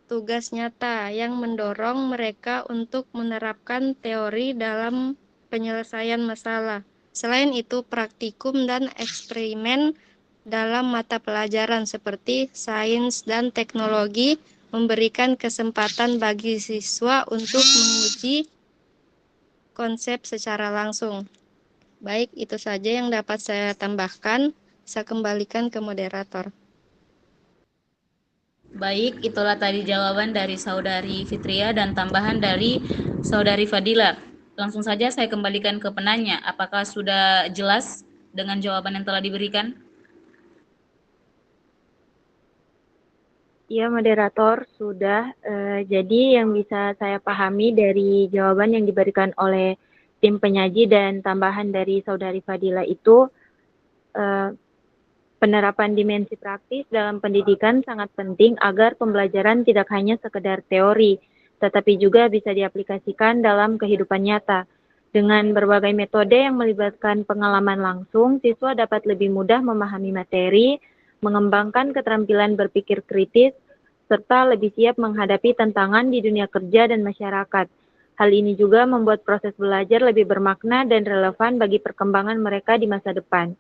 tugas nyata yang mendorong mereka untuk menerapkan teori dalam penyelesaian masalah. Selain itu, praktikum dan eksperimen dalam mata pelajaran seperti sains dan teknologi memberikan kesempatan bagi siswa untuk menguji konsep secara langsung. Baik, itu saja yang dapat saya tambahkan. Saya kembalikan ke moderator. Baik, itulah tadi jawaban dari Saudari Fitria dan tambahan dari Saudari Fadila. Langsung saja saya kembalikan ke penanya. Apakah sudah jelas dengan jawaban yang telah diberikan? Iya, moderator, sudah. Jadi yang bisa saya pahami dari jawaban yang diberikan oleh tim penyaji dan tambahan dari Saudari Fadila itu, penerapan dimensi praktis dalam pendidikan sangat penting agar pembelajaran tidak hanya sekedar teori, tetapi juga bisa diaplikasikan dalam kehidupan nyata. Dengan berbagai metode yang melibatkan pengalaman langsung, siswa dapat lebih mudah memahami materi, mengembangkan keterampilan berpikir kritis, serta lebih siap menghadapi tantangan di dunia kerja dan masyarakat. Hal ini juga membuat proses belajar lebih bermakna dan relevan bagi perkembangan mereka di masa depan.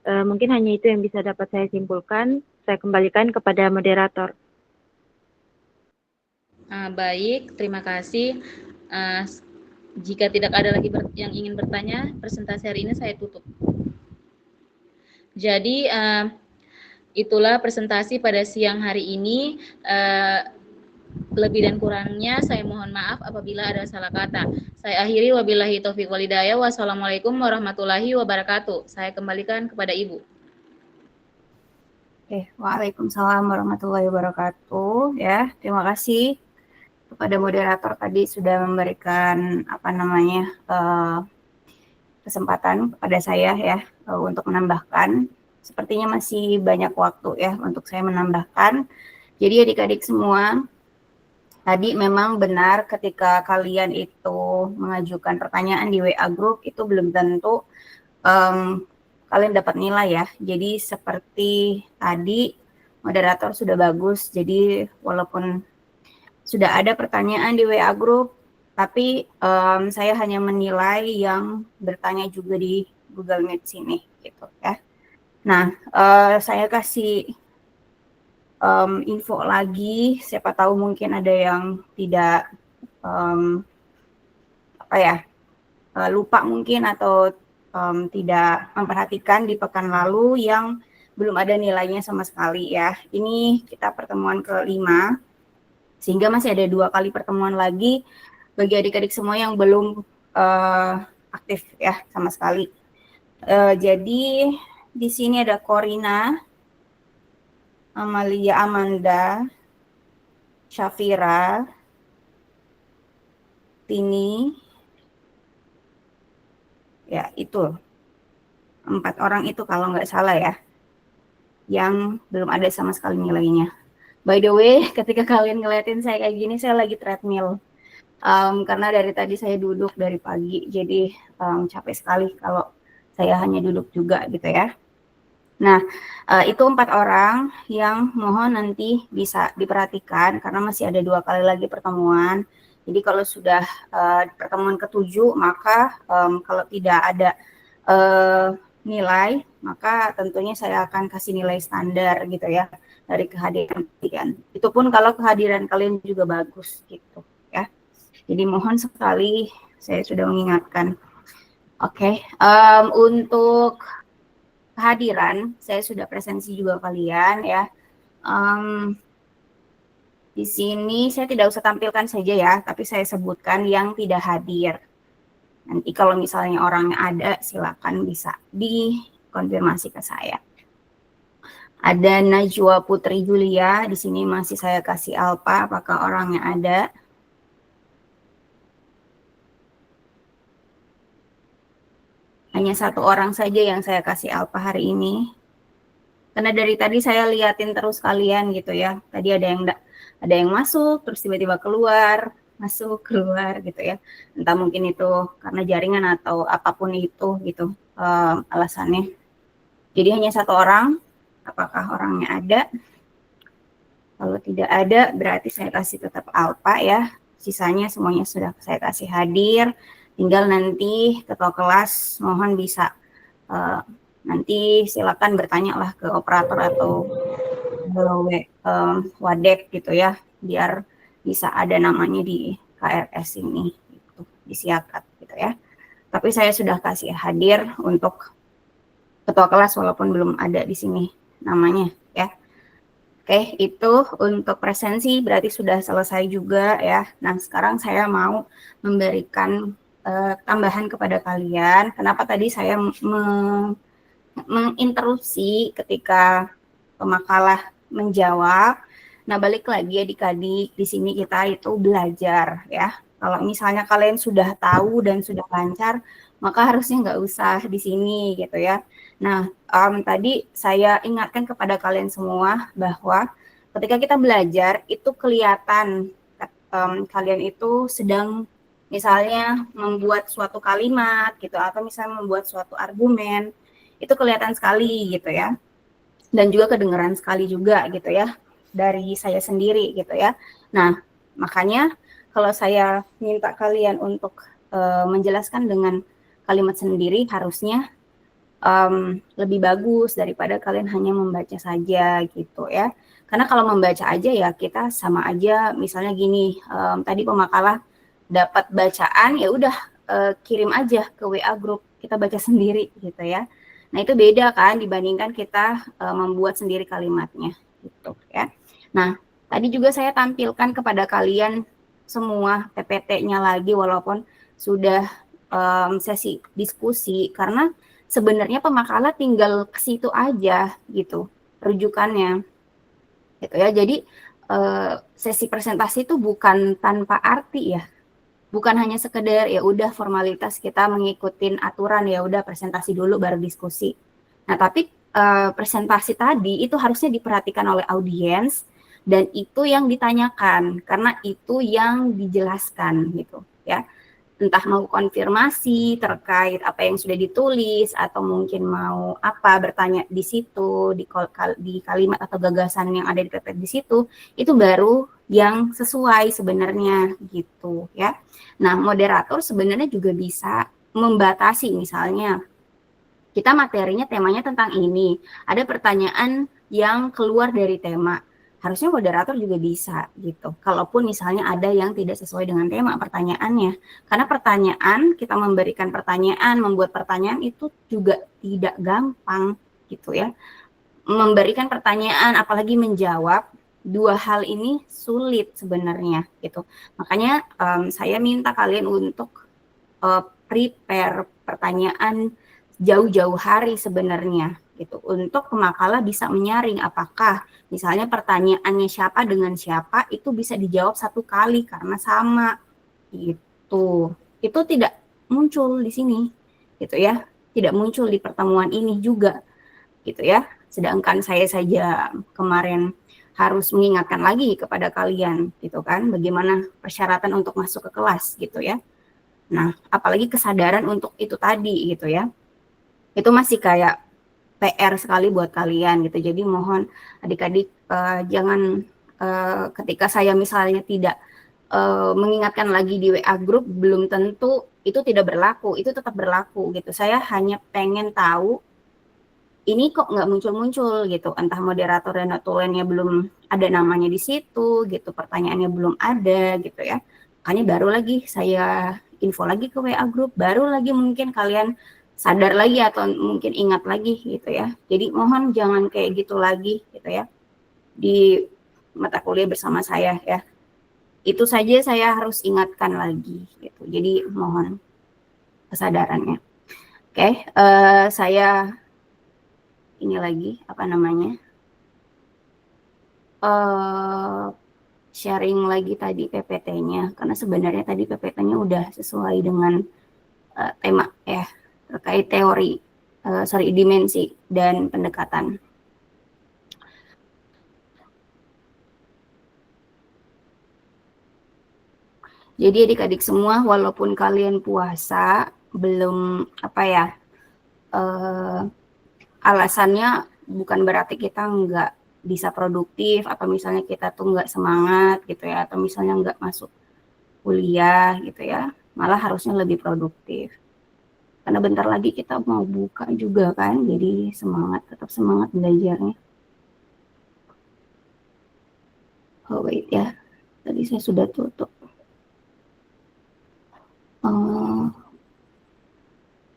Mungkin hanya itu yang bisa dapat saya simpulkan. Saya kembalikan kepada moderator. Baik, terima kasih. Jika tidak ada lagi yang ingin bertanya, presentasi hari ini saya tutup. Jadi, itulah presentasi pada siang hari ini. Lebih dan kurangnya saya mohon maaf apabila ada salah kata. Saya akhiri, wabillahi taufiq walhidayah. Wassalamualaikum warahmatullahi wabarakatuh. Saya kembalikan kepada Ibu. Waalaikumsalam warahmatullahi wabarakatuh. Ya, terima kasih kepada moderator tadi sudah memberikan kesempatan kepada saya ya untuk menambahkan. Sepertinya masih banyak waktu ya untuk saya menambahkan. Jadi adik-adik semua, tadi memang benar ketika kalian itu mengajukan pertanyaan di WA Group itu belum tentu kalian dapat nilai ya. Jadi seperti tadi moderator sudah bagus. Jadi walaupun sudah ada pertanyaan di WA Group, tapi saya hanya menilai yang bertanya juga di Google Meet sini gitu ya. Nah, saya kasih info lagi, siapa tahu mungkin ada yang tidak lupa mungkin atau tidak memperhatikan di pekan lalu yang belum ada nilainya sama sekali ya. Ini kita pertemuan ke-5, sehingga masih ada 2 kali pertemuan lagi bagi adik-adik semua yang belum aktif ya sama sekali. Jadi di sini ada Corina, Amalia, Amanda, Syafira, Tini, ya itu 4 orang itu kalau nggak salah ya, yang belum ada sama sekali nilainya. By the way, ketika kalian ngeliatin saya kayak gini, saya lagi treadmill. karena dari tadi saya duduk dari pagi, jadi capek sekali kalau saya hanya duduk juga gitu ya. Nah, itu 4 orang yang mohon nanti bisa diperhatikan karena masih ada 2 kali lagi pertemuan. Jadi kalau sudah pertemuan ke-7, maka kalau tidak ada nilai, maka tentunya saya akan kasih nilai standar gitu ya dari kehadiran kalian. Itu pun kalau kehadiran kalian juga bagus gitu ya. Jadi mohon sekali saya sudah mengingatkan. Oke, untuk kehadiran, saya sudah presensi juga kalian ya. Di sini saya tidak usah tampilkan saja ya, tapi saya sebutkan yang tidak hadir. Nanti kalau misalnya orangnya ada, silakan bisa dikonfirmasi ke saya. Ada Najwa Putri Julia, di sini masih saya kasih alpha, apakah orangnya ada? Hanya 1 orang saja yang saya kasih alpha hari ini. Karena dari tadi saya liatin terus kalian gitu ya. Tadi ada yang masuk, terus tiba-tiba keluar, masuk, keluar gitu ya. Entah mungkin itu karena jaringan atau apapun itu gitu alasannya. Jadi hanya 1 orang, apakah orangnya ada? Kalau tidak ada, berarti saya kasih tetap alpha ya. Sisanya semuanya sudah saya kasih hadir. Tinggal nanti ketua kelas mohon bisa nanti silakan bertanya lah ke operator atau wadek gitu ya, biar bisa ada namanya di KRS ini gitu, disiapkan gitu ya. Tapi saya sudah kasih hadir untuk ketua kelas walaupun belum ada di sini namanya ya. Oke, itu untuk presensi berarti sudah selesai juga ya. Nah, sekarang saya mau memberikan tambahan kepada kalian. Kenapa tadi saya menginterupsi ketika pemakalah menjawab? Nah, balik lagi adik-adik, di sini kita itu belajar ya. Kalau misalnya kalian sudah tahu dan sudah lancar, maka harusnya nggak usah di sini gitu ya. Nah, tadi saya ingatkan kepada kalian semua bahwa ketika kita belajar itu kelihatan kalian itu sedang misalnya membuat suatu kalimat gitu atau misalnya membuat suatu argumen, itu kelihatan sekali gitu ya. Dan juga kedengaran sekali juga gitu ya dari saya sendiri gitu ya. Nah, makanya kalau saya minta kalian untuk menjelaskan dengan kalimat sendiri harusnya lebih bagus daripada kalian hanya membaca saja gitu ya. Karena kalau membaca aja ya kita sama aja, misalnya gini, tadi pemakalah dapat bacaan ya udah kirim aja ke WA grup, kita baca sendiri gitu ya. Nah, itu beda kan dibandingkan kita membuat sendiri kalimatnya gitu ya. Nah, tadi juga saya tampilkan kepada kalian semua PPT-nya lagi walaupun sudah sesi diskusi, karena sebenarnya pemakalah tinggal ke situ aja gitu rujukannya gitu ya. Jadi sesi presentasi itu bukan tanpa arti ya. Bukan hanya sekedar ya udah formalitas kita mengikutin aturan ya udah presentasi dulu baru diskusi. Nah, tapi presentasi tadi itu harusnya diperhatikan oleh audiens dan itu yang ditanyakan karena itu yang dijelaskan gitu ya. Entah mau konfirmasi terkait apa yang sudah ditulis atau mungkin mau apa bertanya di situ di kalimat atau gagasan yang ada di PPT di situ, itu baru yang sesuai sebenarnya gitu ya. Nah, moderator sebenarnya juga bisa membatasi, misalnya kita materinya temanya tentang ini, ada pertanyaan yang keluar dari tema. Harusnya moderator juga bisa gitu. Kalaupun misalnya ada yang tidak sesuai dengan tema pertanyaannya. Karena pertanyaan, kita memberikan pertanyaan, membuat pertanyaan itu juga tidak gampang gitu ya. Memberikan pertanyaan apalagi menjawab, dua hal ini sulit sebenarnya gitu. Makanya saya minta kalian untuk prepare pertanyaan jauh-jauh hari sebenarnya gitu, untuk pemakalah bisa menyaring apakah misalnya pertanyaannya siapa dengan siapa itu bisa dijawab 1 kali karena sama gitu. Itu tidak muncul di sini gitu ya, tidak muncul di pertemuan ini juga gitu ya. Sedangkan saya saja kemarin harus mengingatkan lagi kepada kalian gitu kan, bagaimana persyaratan untuk masuk ke kelas gitu ya. Nah, apalagi kesadaran untuk itu tadi gitu ya. Itu masih kayak PR sekali buat kalian gitu. Jadi mohon adik-adik jangan ketika saya misalnya tidak mengingatkan lagi di WA group, belum tentu itu tidak berlaku, itu tetap berlaku gitu. Saya hanya pengen tahu ini kok nggak muncul-muncul gitu, entah moderator dan notulennya belum ada namanya di situ gitu, pertanyaannya belum ada gitu ya. Makanya baru lagi saya info lagi ke WA group, baru lagi mungkin kalian sadar lagi atau mungkin ingat lagi gitu ya. Jadi mohon jangan kayak gitu lagi gitu ya di mata kuliah bersama saya ya. Itu saja saya harus ingatkan lagi gitu. Jadi mohon kesadarannya. Oke, saya ini lagi apa namanya sharing lagi tadi PPT-nya, karena sebenarnya tadi PPT-nya udah sesuai dengan tema ya terkait teori dimensi dan pendekatan. Jadi adik-adik semua, walaupun kalian puasa belum apa ya alasannya bukan berarti kita nggak bisa produktif atau misalnya kita tuh nggak semangat gitu ya, atau misalnya nggak masuk kuliah gitu ya, malah harusnya lebih produktif karena bentar lagi kita mau buka juga kan, jadi semangat, tetap semangat belajarnya. Oh wait ya, tadi saya sudah tutup.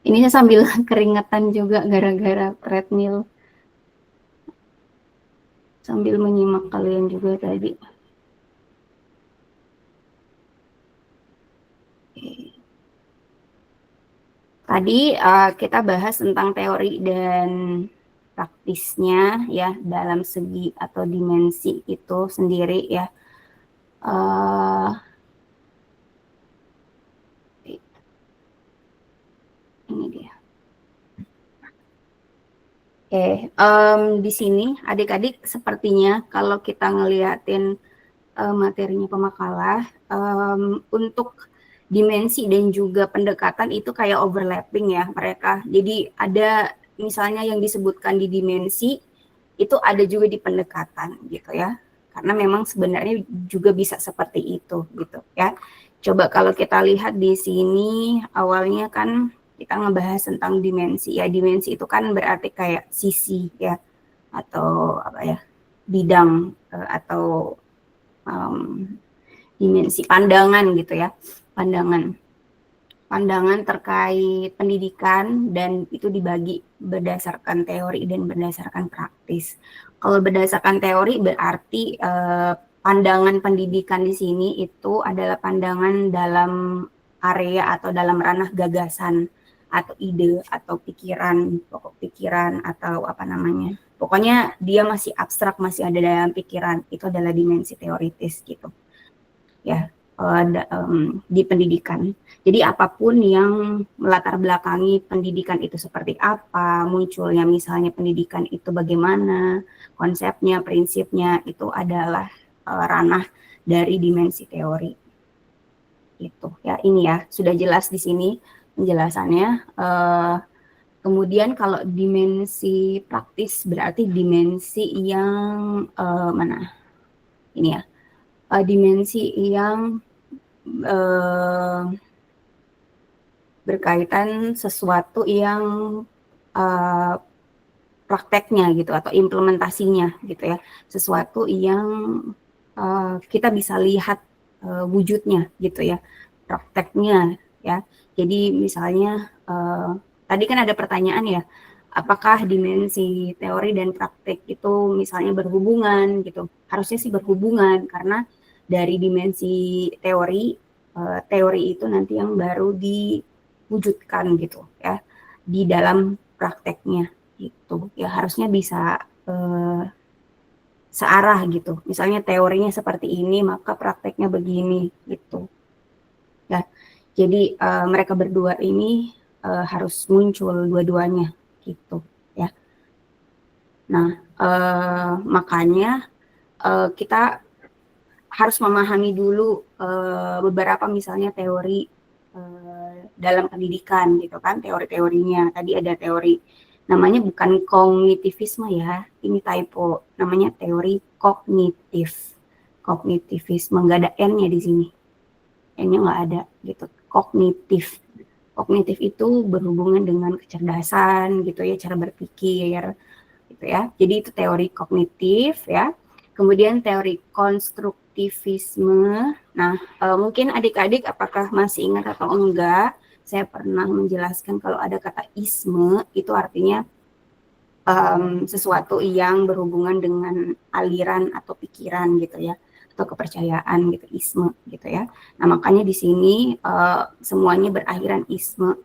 Ini saya sambil keringetan juga gara-gara treadmill. Sambil menyimak kalian juga tadi. Tadi kita bahas tentang teori dan praktisnya ya dalam segi atau dimensi itu sendiri ya. Ini dia. Oke, di sini adik-adik sepertinya kalau kita ngeliatin materinya pemakalah, untuk dimensi dan juga pendekatan itu kayak overlapping ya mereka. Jadi ada misalnya yang disebutkan di dimensi itu ada juga di pendekatan gitu ya. Karena memang sebenarnya juga bisa seperti itu gitu ya. Coba kalau kita lihat di sini awalnya kan kita ngebahas tentang dimensi ya. Dimensi itu kan berarti kayak sisi ya atau apa ya bidang atau dimensi pandangan gitu ya, pandangan terkait pendidikan dan itu dibagi berdasarkan teori dan berdasarkan praktis. Kalau berdasarkan teori berarti pandangan pendidikan di sini itu adalah pandangan dalam area atau dalam ranah gagasan atau ide atau pikiran, pokok pikiran atau apa namanya. Pokoknya dia masih abstrak, masih ada dalam pikiran. Itu adalah dimensi teoritis gitu. Ya, di pendidikan. Jadi apapun yang melatar belakangi pendidikan itu seperti apa, munculnya misalnya pendidikan itu bagaimana, konsepnya, prinsipnya itu adalah ranah dari dimensi teori. Itu ya, ini ya sudah jelas di sini penjelasannya. Kemudian kalau dimensi praktis berarti dimensi yang mana? Ini ya, dimensi yang berkaitan sesuatu yang prakteknya gitu atau implementasinya gitu ya, sesuatu yang kita bisa lihat wujudnya gitu ya, prakteknya ya. Jadi misalnya tadi kan ada pertanyaan ya, apakah dimensi teori dan praktek itu misalnya berhubungan gitu? Harusnya sih berhubungan karena dari dimensi teori, teori itu nanti yang baru diwujudkan gitu ya di dalam prakteknya gitu ya, harusnya bisa searah gitu. Misalnya teorinya seperti ini maka prakteknya begini gitu ya. Jadi mereka berdua ini harus muncul dua-duanya gitu ya. Nah makanya kita harus memahami dulu beberapa misalnya teori dalam pendidikan gitu kan, teori-teorinya. Tadi ada teori namanya bukan kognitivisme ya, ini typo, namanya teori kognitif. Kognitivisme, nggak ada N-nya di sini. N-nya nggak ada gitu. Kognitif. Kognitif itu berhubungan dengan kecerdasan gitu ya, cara berpikir gitu ya. Jadi itu teori kognitif ya. Kemudian teori konstruktivisme. Nah, mungkin adik-adik apakah masih ingat atau enggak? Saya pernah menjelaskan kalau ada kata isme itu artinya sesuatu yang berhubungan dengan aliran atau pikiran gitu ya, atau kepercayaan gitu, isme gitu ya. Nah, makanya di sini semuanya berakhiran isme,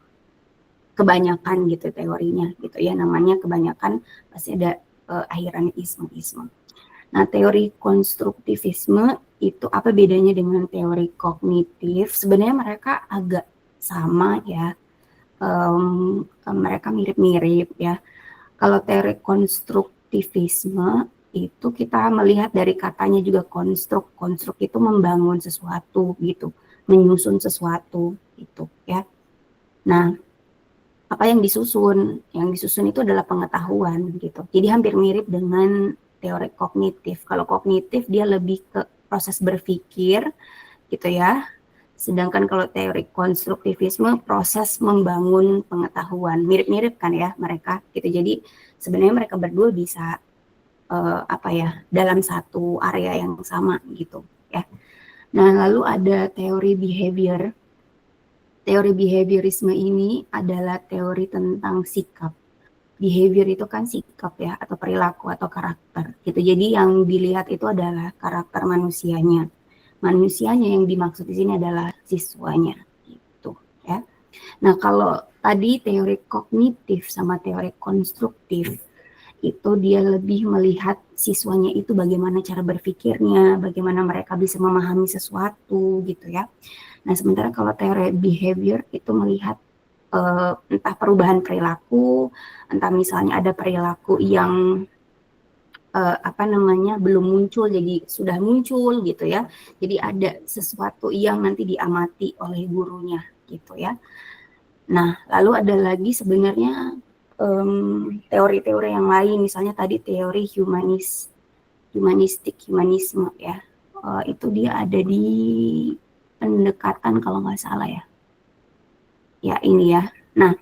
kebanyakan gitu teorinya gitu ya, namanya kebanyakan pasti ada akhiran isme. Nah, teori konstruktivisme itu apa bedanya dengan teori kognitif? Sebenarnya mereka agak sama ya, mereka mirip-mirip ya. Kalau teori konstruktivisme itu kita melihat dari katanya juga konstruk itu membangun sesuatu gitu, menyusun sesuatu gitu ya. Nah, apa yang disusun? Yang disusun itu adalah pengetahuan gitu. Jadi hampir mirip dengan teori kognitif. Kalau kognitif dia lebih ke proses berpikir gitu ya. Sedangkan kalau teori konstruktivisme proses membangun pengetahuan. Mirip-mirip kan ya mereka gitu. Jadi sebenarnya mereka berdua bisa dalam satu area yang sama gitu ya. Nah, lalu ada teori behavior. Teori behaviorisme ini adalah teori tentang sikap. Behavior itu kan sikap ya, atau perilaku atau karakter gitu. Jadi yang dilihat itu adalah karakter manusianya. Manusianya yang dimaksud di sini adalah siswanya gitu ya. Nah, kalau tadi teori kognitif sama teori konstruktif itu dia lebih melihat siswanya itu bagaimana cara berpikirnya, bagaimana mereka bisa memahami sesuatu gitu ya. Nah, sementara kalau teori behavior itu melihat entah perubahan perilaku, entah misalnya ada perilaku yang belum muncul jadi sudah muncul gitu ya. Jadi ada sesuatu yang nanti diamati oleh gurunya gitu ya. Nah, lalu ada lagi sebenarnya teori-teori yang lain, misalnya tadi teori humanisme ya. Itu dia ada di pendekatan kalau nggak salah ya. Ya ini ya. Nah,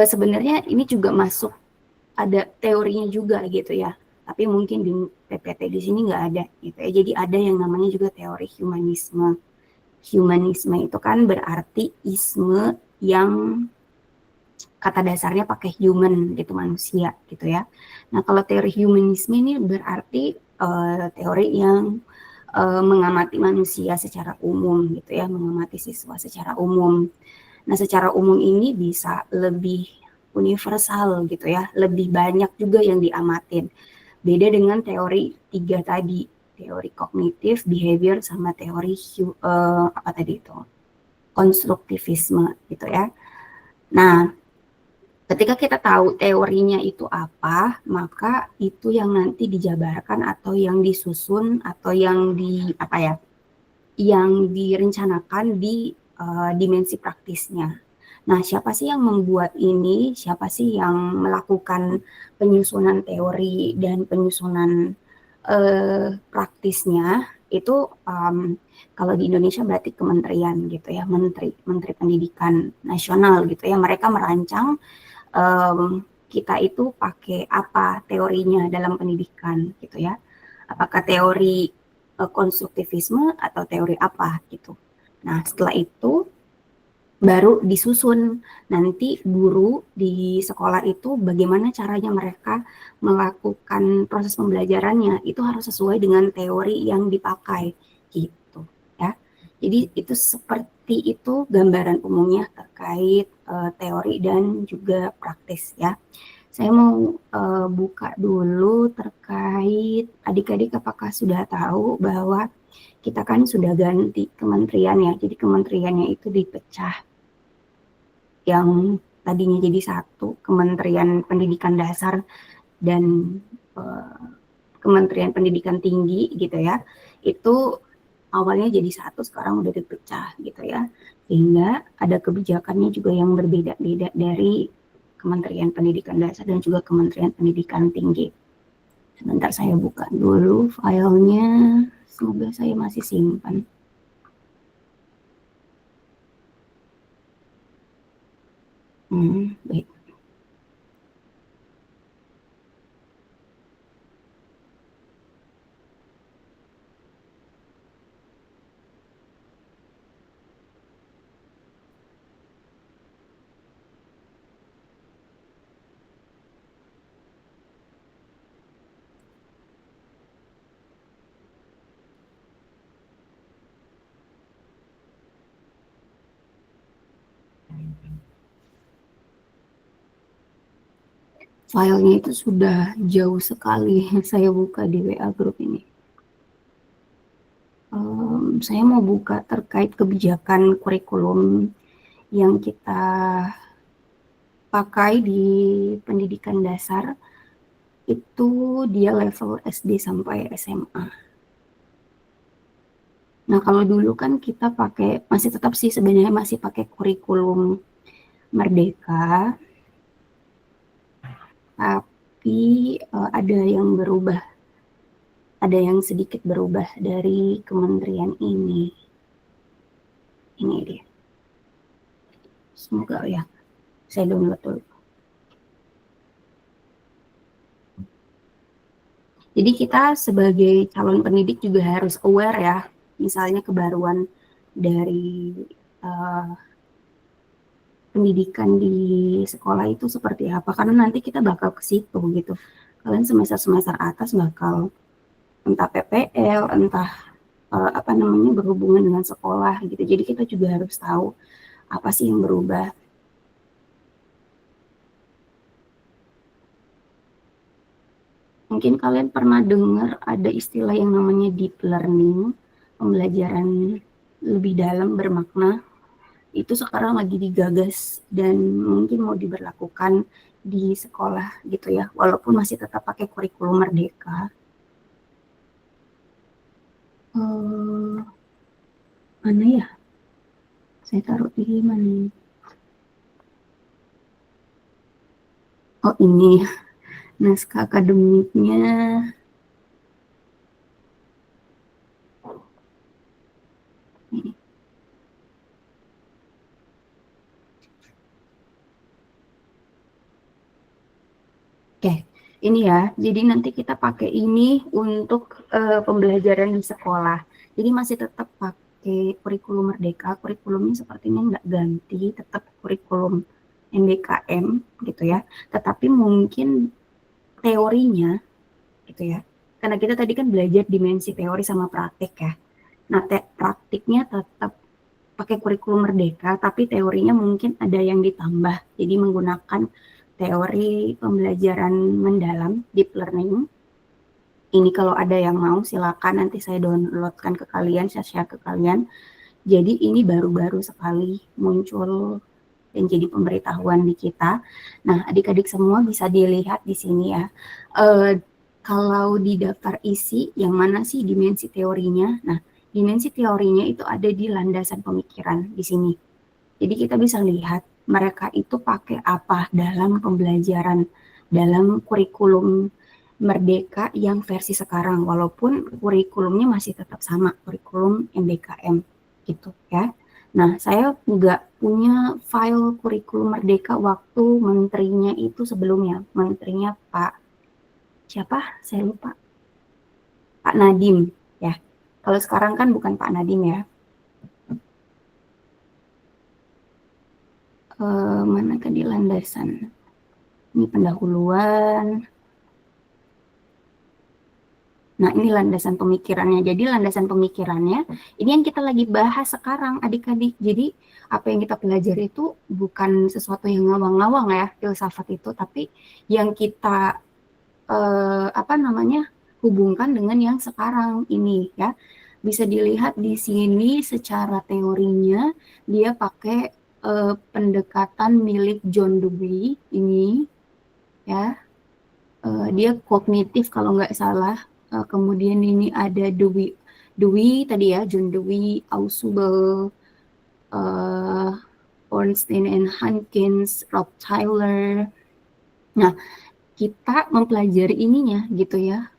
sebenarnya ini juga masuk, ada teorinya juga gitu ya. Tapi mungkin di PPT di sini nggak ada gitu ya. Jadi ada yang namanya juga teori humanisme. Humanisme itu kan berarti isme yang kata dasarnya pakai human gitu, manusia gitu ya. Nah, kalau teori humanisme ini berarti teori yang mengamati manusia secara umum gitu ya, mengamati siswa secara umum. Nah, secara umum ini bisa lebih universal gitu ya, lebih banyak juga yang diamatin. Beda dengan teori 3 tadi, teori kognitif, behavior, sama teori konstruktivisme gitu ya. Nah, ketika kita tahu teorinya itu apa, maka itu yang nanti dijabarkan atau yang disusun atau yang yang direncanakan di dimensi praktisnya. Nah, siapa sih yang membuat ini? Siapa sih yang melakukan penyusunan teori dan penyusunan praktisnya? Itu kalau di Indonesia berarti kementerian gitu ya, Menteri Pendidikan Nasional gitu ya. Mereka merancang kita itu pakai apa teorinya dalam pendidikan gitu ya. Apakah teori konstruktivisme atau teori apa gitu. Nah, setelah itu baru disusun nanti guru di sekolah itu bagaimana caranya mereka melakukan proses pembelajarannya, itu harus sesuai dengan teori yang dipakai gitu ya. Jadi itu seperti itu gambaran umumnya terkait teori dan juga praktis ya. Saya mau buka dulu terkait adik-adik, apakah sudah tahu bahwa kita kan sudah ganti kementerian ya, jadi kementeriannya itu dipecah. Yang tadinya jadi satu, Kementerian Pendidikan Dasar dan Kementerian Pendidikan Tinggi gitu ya, itu awalnya jadi satu, sekarang udah dipecah gitu ya, sehingga ada kebijakannya juga yang berbeda-beda dari Kementerian Pendidikan Dasar dan juga Kementerian Pendidikan Tinggi. Sebentar saya buka dulu filenya, semoga saya masih simpan. Baik. Filenya itu sudah jauh sekali saya buka di WA group ini. Saya mau buka terkait kebijakan kurikulum yang kita pakai di pendidikan dasar, itu dia level SD sampai SMA. Nah, kalau dulu kan kita pakai, masih tetap sih sebenarnya masih pakai kurikulum Merdeka, tapi ada yang berubah, ada yang sedikit berubah dari kementerian ini. Ini dia. Semoga ya, saya download dulu. Jadi kita sebagai calon pendidik juga harus aware ya, misalnya kebaruan dari pendidikan di sekolah itu seperti apa, karena nanti kita bakal ke situ gitu. Kalian semester atas bakal entah PPL, entah berhubungan dengan sekolah gitu. Jadi kita juga harus tahu apa sih yang berubah. Mungkin kalian pernah dengar ada istilah yang namanya deep learning, pembelajaran lebih dalam bermakna. Itu sekarang lagi digagas dan mungkin mau diberlakukan di sekolah gitu ya, walaupun masih tetap pakai kurikulum Merdeka. Mana ya? Saya taruh di mana? Oh, ini naskah akademiknya. Ini. Oke, ini ya. Jadi nanti kita pakai ini untuk pembelajaran di sekolah. Jadi masih tetap pakai kurikulum Merdeka. Kurikulumnya sepertinya nggak ganti, tetap kurikulum MBKM gitu ya. Tetapi mungkin teorinya gitu ya. Karena kita tadi kan belajar dimensi teori sama praktik ya. Nah, praktiknya tetap pakai kurikulum Merdeka, tapi teorinya mungkin ada yang ditambah. Jadi menggunakan teori pembelajaran mendalam, deep learning. Ini kalau ada yang mau silakan nanti saya downloadkan ke kalian, saya share ke kalian. Jadi ini baru-baru sekali muncul dan jadi pemberitahuan di kita. Nah, adik-adik semua bisa dilihat di sini ya. Kalau di daftar isi, yang mana sih dimensi teorinya? Nah, dimensi teorinya itu ada di landasan pemikiran di sini. Jadi kita bisa lihat mereka itu pakai apa dalam pembelajaran, dalam kurikulum Merdeka yang versi sekarang, walaupun kurikulumnya masih tetap sama, kurikulum MBKM gitu ya. Nah, saya nggak punya file kurikulum Merdeka waktu menterinya itu sebelumnya, menterinya Pak siapa? Saya lupa. Pak Nadiem ya. Kalau sekarang kan bukan Pak Nadiem ya. Mana tadi landasan? Ini pendahuluan. Nah, ini landasan pemikirannya. Jadi landasan pemikirannya, ini yang kita lagi bahas sekarang adik-adik. Jadi apa yang kita pelajari itu bukan sesuatu yang ngawang-ngawang ya, filsafat itu, tapi yang kita hubungkan dengan yang sekarang ini ya. Bisa dilihat di sini secara teorinya dia pakai pendekatan milik John Dewey ini ya. Dia kognitif kalau nggak salah. kemudian ini ada Dewey tadi ya, John Dewey, Ausubel, Ornstein and Hankins, Rob Tyler. Nah, kita mempelajari ininya gitu ya,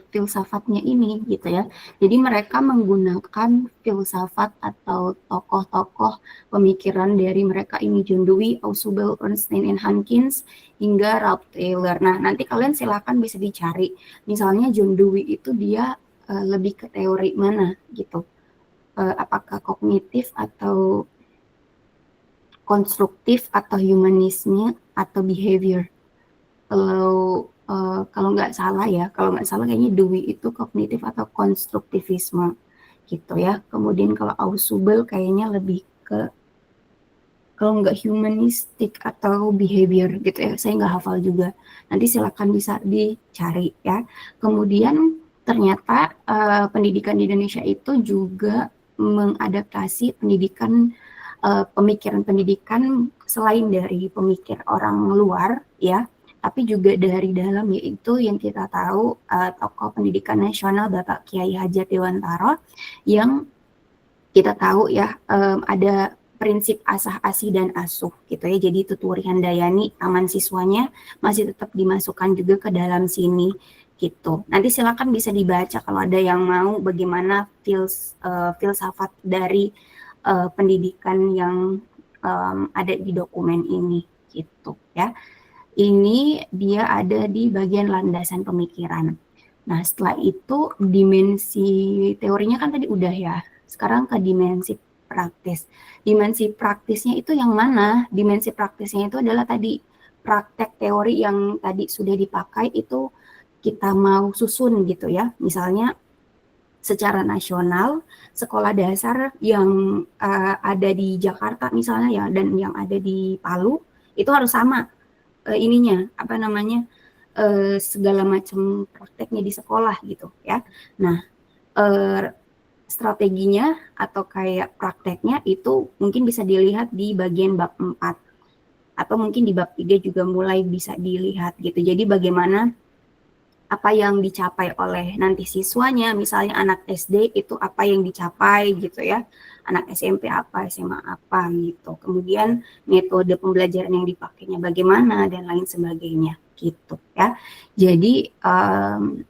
filsafatnya ini gitu ya. Jadi mereka menggunakan filsafat atau tokoh-tokoh pemikiran dari mereka ini, John Dewey, Ausubel, Ornstein and Hankins, hingga Ralph Taylor. Nah, nanti kalian silakan bisa dicari. Misalnya John Dewey itu dia lebih ke teori mana gitu. Apakah kognitif atau konstruktif atau humanisme atau behavior. Kalau nggak salah kayaknya Dewey itu kognitif atau konstruktivisme gitu ya. Kemudian kalau Ausubel kayaknya lebih ke, kalau nggak humanistik atau behavior gitu ya, saya nggak hafal juga. Nanti silakan bisa dicari ya. Kemudian ternyata pendidikan di Indonesia itu juga mengadaptasi pendidikan, pemikiran pendidikan selain dari pemikir orang luar ya, tapi juga dari dalam, yaitu yang kita tahu tokoh pendidikan nasional Bapak Kiai Hajat Dewantara, yang kita tahu ya ada prinsip asah asih dan asuh gitu ya. Jadi Tuturi Handayani, taman siswanya masih tetap dimasukkan juga ke dalam sini gitu. Nanti silakan bisa dibaca kalau ada yang mau bagaimana filsafat dari pendidikan yang ada di dokumen ini gitu ya. Ini dia ada di bagian landasan pemikiran. Nah, setelah itu dimensi teorinya kan tadi udah ya. Sekarang ke dimensi praktis. Dimensi praktisnya itu yang mana? Dimensi praktisnya itu adalah tadi praktek teori yang tadi sudah dipakai itu kita mau susun gitu ya. Misalnya secara nasional, sekolah dasar yang ada di Jakarta misalnya ya, dan yang ada di Palu itu harus sama segala macam prakteknya di sekolah gitu ya. Nah, strateginya atau kayak prakteknya itu mungkin bisa dilihat di bagian bab 4 atau mungkin di bab 3 juga mulai bisa dilihat gitu. Jadi bagaimana apa yang dicapai oleh nanti siswanya, misalnya anak SD itu apa yang dicapai gitu ya, anak SMP apa, SMA apa gitu, kemudian metode pembelajaran yang dipakainya bagaimana dan lain sebagainya gitu ya. Jadi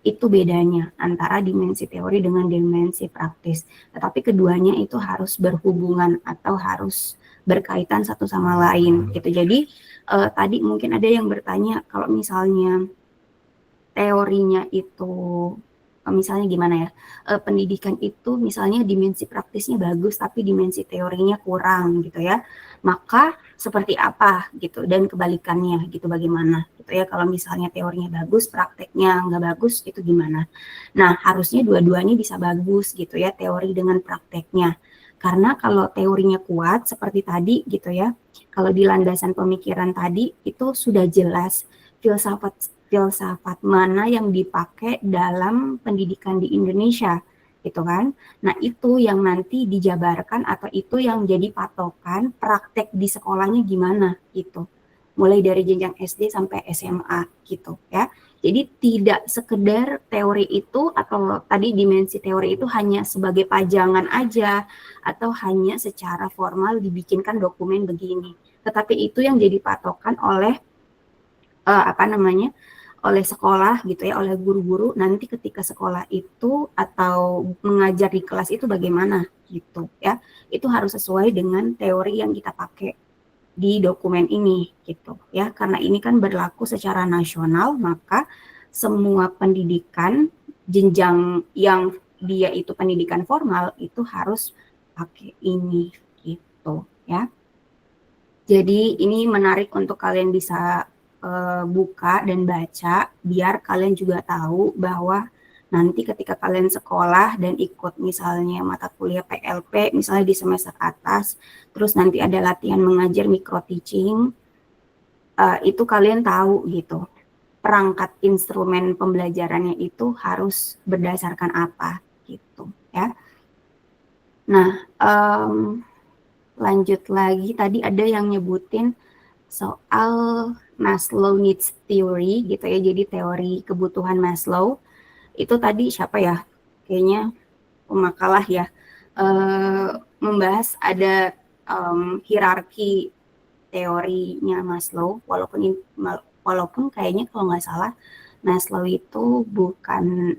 itu bedanya antara dimensi teori dengan dimensi praktis, tetapi keduanya itu harus berhubungan atau harus berkaitan satu sama lain gitu. Jadi tadi mungkin ada yang bertanya kalau misalnya teorinya itu misalnya gimana ya, pendidikan itu misalnya dimensi praktisnya bagus tapi dimensi teorinya kurang gitu ya, maka seperti apa gitu, dan kebalikannya gitu bagaimana gitu ya, kalau misalnya teorinya bagus prakteknya nggak bagus itu gimana. Nah, harusnya dua-duanya bisa bagus gitu ya, teori dengan prakteknya, karena kalau teorinya kuat seperti tadi gitu ya, kalau di landasan pemikiran tadi itu sudah jelas filsafat mana yang dipakai dalam pendidikan di Indonesia gitu kan. Nah, itu yang nanti dijabarkan atau itu yang jadi patokan praktek di sekolahnya gimana gitu. Mulai dari jenjang SD sampai SMA gitu ya. Jadi tidak sekedar teori itu atau tadi dimensi teori itu hanya sebagai pajangan aja atau hanya secara formal dibikinkan dokumen begini. Tetapi itu yang jadi patokan oleh oleh sekolah gitu ya, oleh guru-guru nanti ketika sekolah itu atau mengajar di kelas itu bagaimana gitu ya. Itu harus sesuai dengan teori yang kita pakai di dokumen ini gitu ya. Karena ini kan berlaku secara nasional, maka semua pendidikan jenjang yang dia itu pendidikan formal itu harus pakai ini gitu ya. Jadi ini menarik untuk kalian bisa buka dan baca biar kalian juga tahu bahwa nanti ketika kalian sekolah dan ikut misalnya mata kuliah PLP misalnya di semester atas, terus nanti ada latihan mengajar micro teaching, itu kalian tahu gitu perangkat instrumen pembelajarannya itu harus berdasarkan apa gitu ya. Nah, lanjut lagi tadi ada yang nyebutin soal Maslow Needs Theory gitu ya, jadi teori kebutuhan Maslow. itu tadi siapa ya? Kayaknya pemakalah ya, membahas ada hierarki teorinya Maslow, walaupun kayaknya kalau nggak salah Maslow itu bukan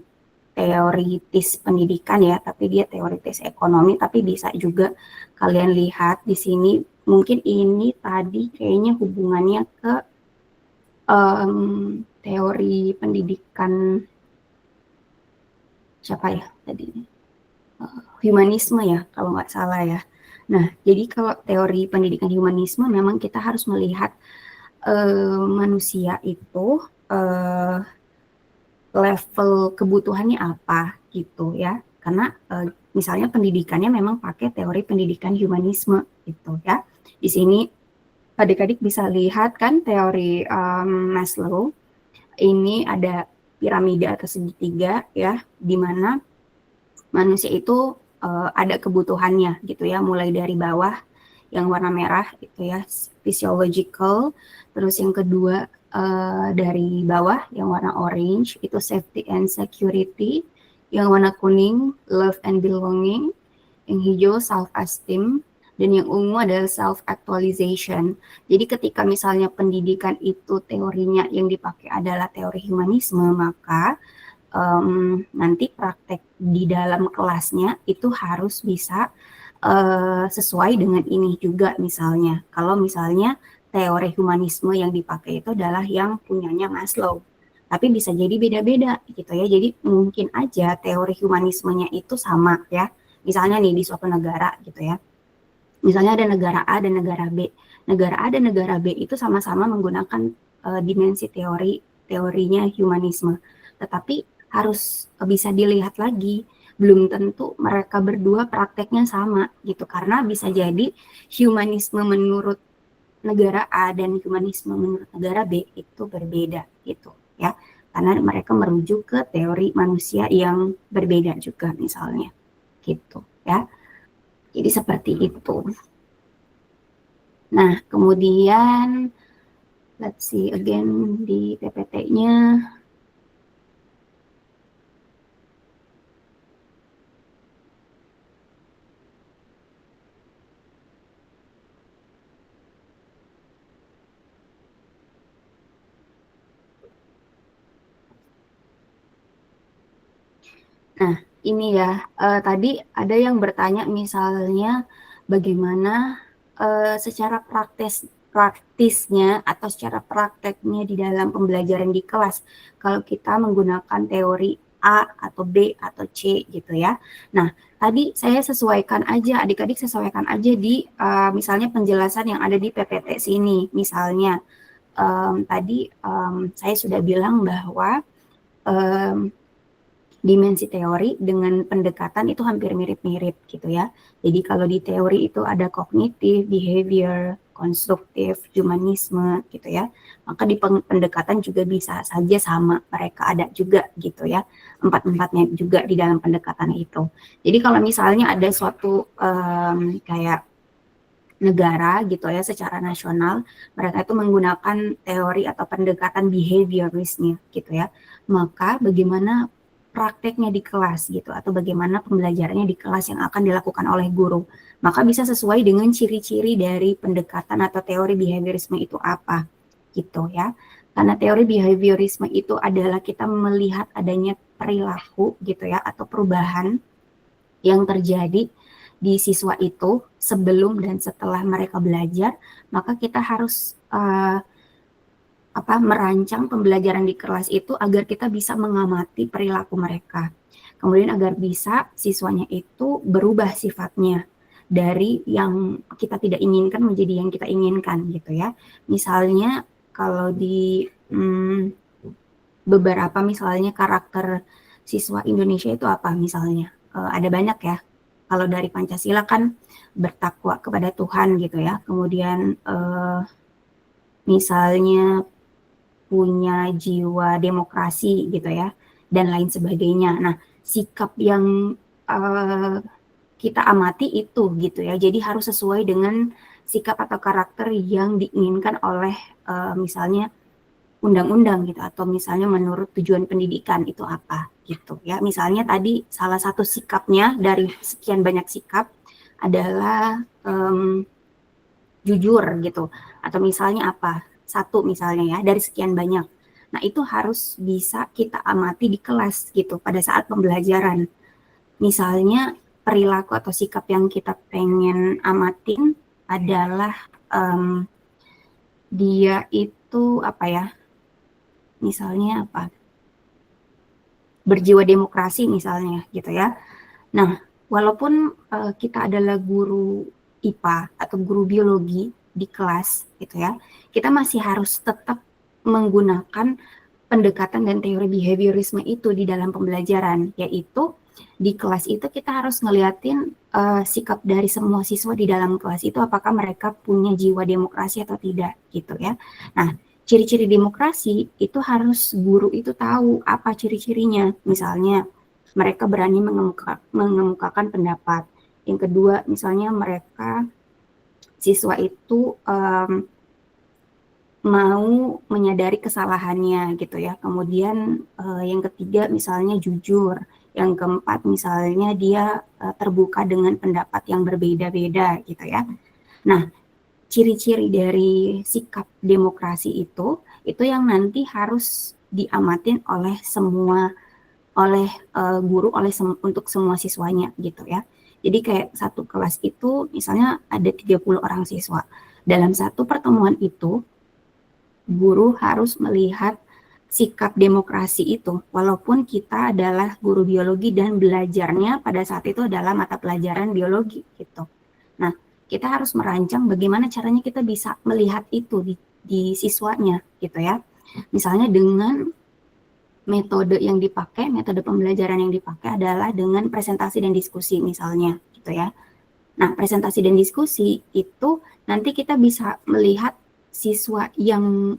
teoritis pendidikan ya, tapi dia teoritis ekonomi, tapi bisa juga kalian lihat di sini, mungkin ini tadi kayaknya hubungannya ke teori pendidikan siapa ya tadi, humanisme ya kalau nggak salah ya. Nah, jadi kalau teori pendidikan humanisme memang kita harus melihat manusia itu level kebutuhannya apa gitu ya. Karena misalnya pendidikannya memang pakai teori pendidikan humanisme gitu ya. Di sini adik-adik bisa lihat kan teori Maslow. Ini ada piramida atau segitiga ya, di mana manusia itu ada kebutuhannya gitu ya, mulai dari bawah yang warna merah itu ya, physiological, terus yang kedua dari bawah yang warna orange itu safety and security, yang warna kuning love and belonging, yang hijau self esteem, dan yang ungu adalah self actualization. Jadi ketika misalnya pendidikan itu teorinya yang dipakai adalah teori humanisme, maka nanti praktek di dalam kelasnya itu harus bisa sesuai dengan ini juga. Misalnya kalau misalnya teori humanisme yang dipakai itu adalah yang punyanya Maslow, tapi bisa jadi beda-beda gitu ya. Jadi mungkin aja teori humanismenya itu sama ya, misalnya nih di suatu negara gitu ya, misalnya ada negara A dan negara B. Negara A dan negara B itu sama-sama menggunakan dimensi teorinya humanisme, tetapi harus bisa dilihat lagi, belum tentu mereka berdua prakteknya sama gitu, karena bisa jadi humanisme menurut negara A dan humanisme menurut negara B itu berbeda gitu ya, karena mereka merujuk ke teori manusia yang berbeda juga misalnya gitu ya. Jadi seperti itu. Nah, kemudian let's see again di PPT-nya. Nah, ini ya, tadi ada yang bertanya misalnya bagaimana secara praktisnya atau secara prakteknya di dalam pembelajaran di kelas kalau kita menggunakan teori A atau B atau C gitu ya. Nah, tadi saya sesuaikan aja, adik-adik sesuaikan aja di misalnya penjelasan yang ada di PPT sini. Misalnya tadi saya sudah bilang bahwa dimensi teori dengan pendekatan itu hampir mirip-mirip gitu ya. Jadi kalau di teori itu ada kognitif, behavior, konstruktif, humanisme gitu ya. Maka di pendekatan juga bisa saja sama, mereka ada juga gitu ya. Empat-empatnya juga di dalam pendekatan itu. Jadi kalau misalnya ada suatu kayak negara gitu ya secara nasional, mereka itu menggunakan teori atau pendekatan behaviorisme gitu ya. Maka bagaimana prakteknya di kelas gitu, atau bagaimana pembelajarannya di kelas yang akan dilakukan oleh guru, maka bisa sesuai dengan ciri-ciri dari pendekatan atau teori behaviorisme itu apa gitu ya. Karena teori behaviorisme itu adalah kita melihat adanya perilaku gitu ya, atau perubahan yang terjadi di siswa itu sebelum dan setelah mereka belajar, maka kita harus merancang pembelajaran di kelas itu agar kita bisa mengamati perilaku mereka. Kemudian agar bisa siswanya itu berubah sifatnya dari yang kita tidak inginkan menjadi yang kita inginkan gitu ya. Misalnya kalau di beberapa misalnya karakter siswa Indonesia itu apa misalnya? Ada banyak ya. Kalau dari Pancasila kan bertakwa kepada Tuhan gitu ya. Kemudian misalnya punya jiwa demokrasi gitu ya, dan lain sebagainya. Nah, sikap yang kita amati itu gitu ya, jadi harus sesuai dengan sikap atau karakter yang diinginkan oleh misalnya undang-undang gitu, atau misalnya menurut tujuan pendidikan itu apa gitu ya. Misalnya tadi salah satu sikapnya dari sekian banyak sikap adalah jujur gitu, atau misalnya apa, satu misalnya ya dari sekian banyak. Nah itu harus bisa kita amati di kelas gitu pada saat pembelajaran. Misalnya perilaku atau sikap yang kita pengen amatin adalah dia itu apa ya, misalnya apa, berjiwa demokrasi misalnya gitu ya. Nah, walaupun kita adalah guru IPA atau guru biologi di kelas gitu ya, kita masih harus tetap menggunakan pendekatan dan teori behaviorisme itu di dalam pembelajaran, yaitu di kelas itu kita harus ngeliatin sikap dari semua siswa di dalam kelas itu apakah mereka punya jiwa demokrasi atau tidak gitu ya. Nah, ciri-ciri demokrasi itu harus guru itu tahu apa ciri-cirinya. Misalnya mereka berani mengemukakan pendapat. Yang kedua, misalnya mereka siswa itu mau menyadari kesalahannya gitu ya. Kemudian yang ketiga misalnya jujur. Yang keempat misalnya dia terbuka dengan pendapat yang berbeda-beda gitu ya. Nah, ciri-ciri dari sikap demokrasi itu yang nanti harus diamatin oleh semua, oleh guru, untuk semua siswanya gitu ya. Jadi kayak satu kelas itu misalnya ada 30 orang siswa. Dalam satu pertemuan itu, guru harus melihat sikap demokrasi itu, walaupun kita adalah guru biologi dan belajarnya pada saat itu adalah mata pelajaran biologi gitu. Nah, kita harus merancang bagaimana caranya kita bisa melihat itu di siswanya gitu ya. Misalnya dengan metode yang dipakai, metode pembelajaran yang dipakai adalah dengan presentasi dan diskusi misalnya gitu ya. Nah, presentasi dan diskusi itu nanti kita bisa melihat siswa yang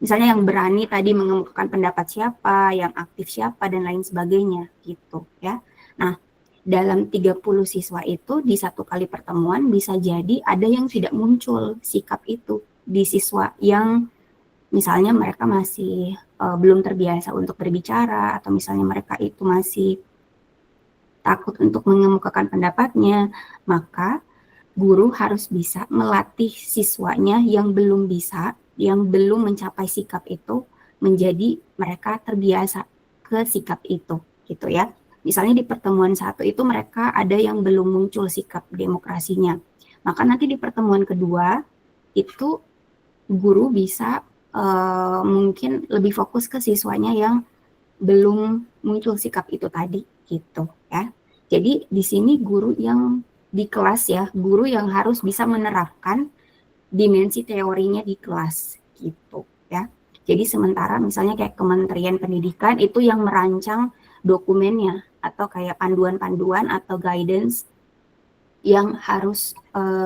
misalnya yang berani tadi mengemukakan pendapat siapa, yang aktif siapa dan lain sebagainya gitu ya. Nah, dalam 30 siswa itu di satu kali pertemuan bisa jadi ada yang tidak muncul sikap itu di siswa yang misalnya mereka masih belum terbiasa untuk berbicara, atau misalnya mereka itu masih takut untuk mengemukakan pendapatnya, maka guru harus bisa melatih siswanya yang belum bisa, yang belum mencapai sikap itu, menjadi mereka terbiasa ke sikap itu gitu ya. Misalnya di pertemuan satu itu mereka ada yang belum muncul sikap demokrasinya. Maka nanti di pertemuan kedua itu guru bisa mungkin lebih fokus ke siswanya yang belum muncul sikap itu tadi gitu ya. Jadi di sini guru yang di kelas ya, guru yang harus bisa menerapkan dimensi teorinya di kelas gitu ya. Jadi sementara misalnya kayak Kementerian Pendidikan itu yang merancang dokumennya atau kayak panduan-panduan atau guidance yang harus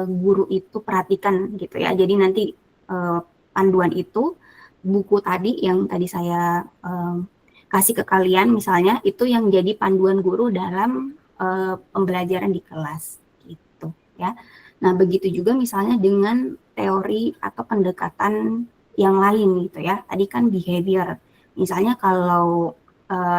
guru itu perhatikan gitu ya. Jadi nanti panduan itu, buku tadi yang tadi saya kasih ke kalian misalnya, itu yang jadi panduan guru dalam pembelajaran di kelas gitu ya. Nah, begitu juga misalnya dengan teori atau pendekatan yang lain gitu ya. Tadi kan behavior. Misalnya kalau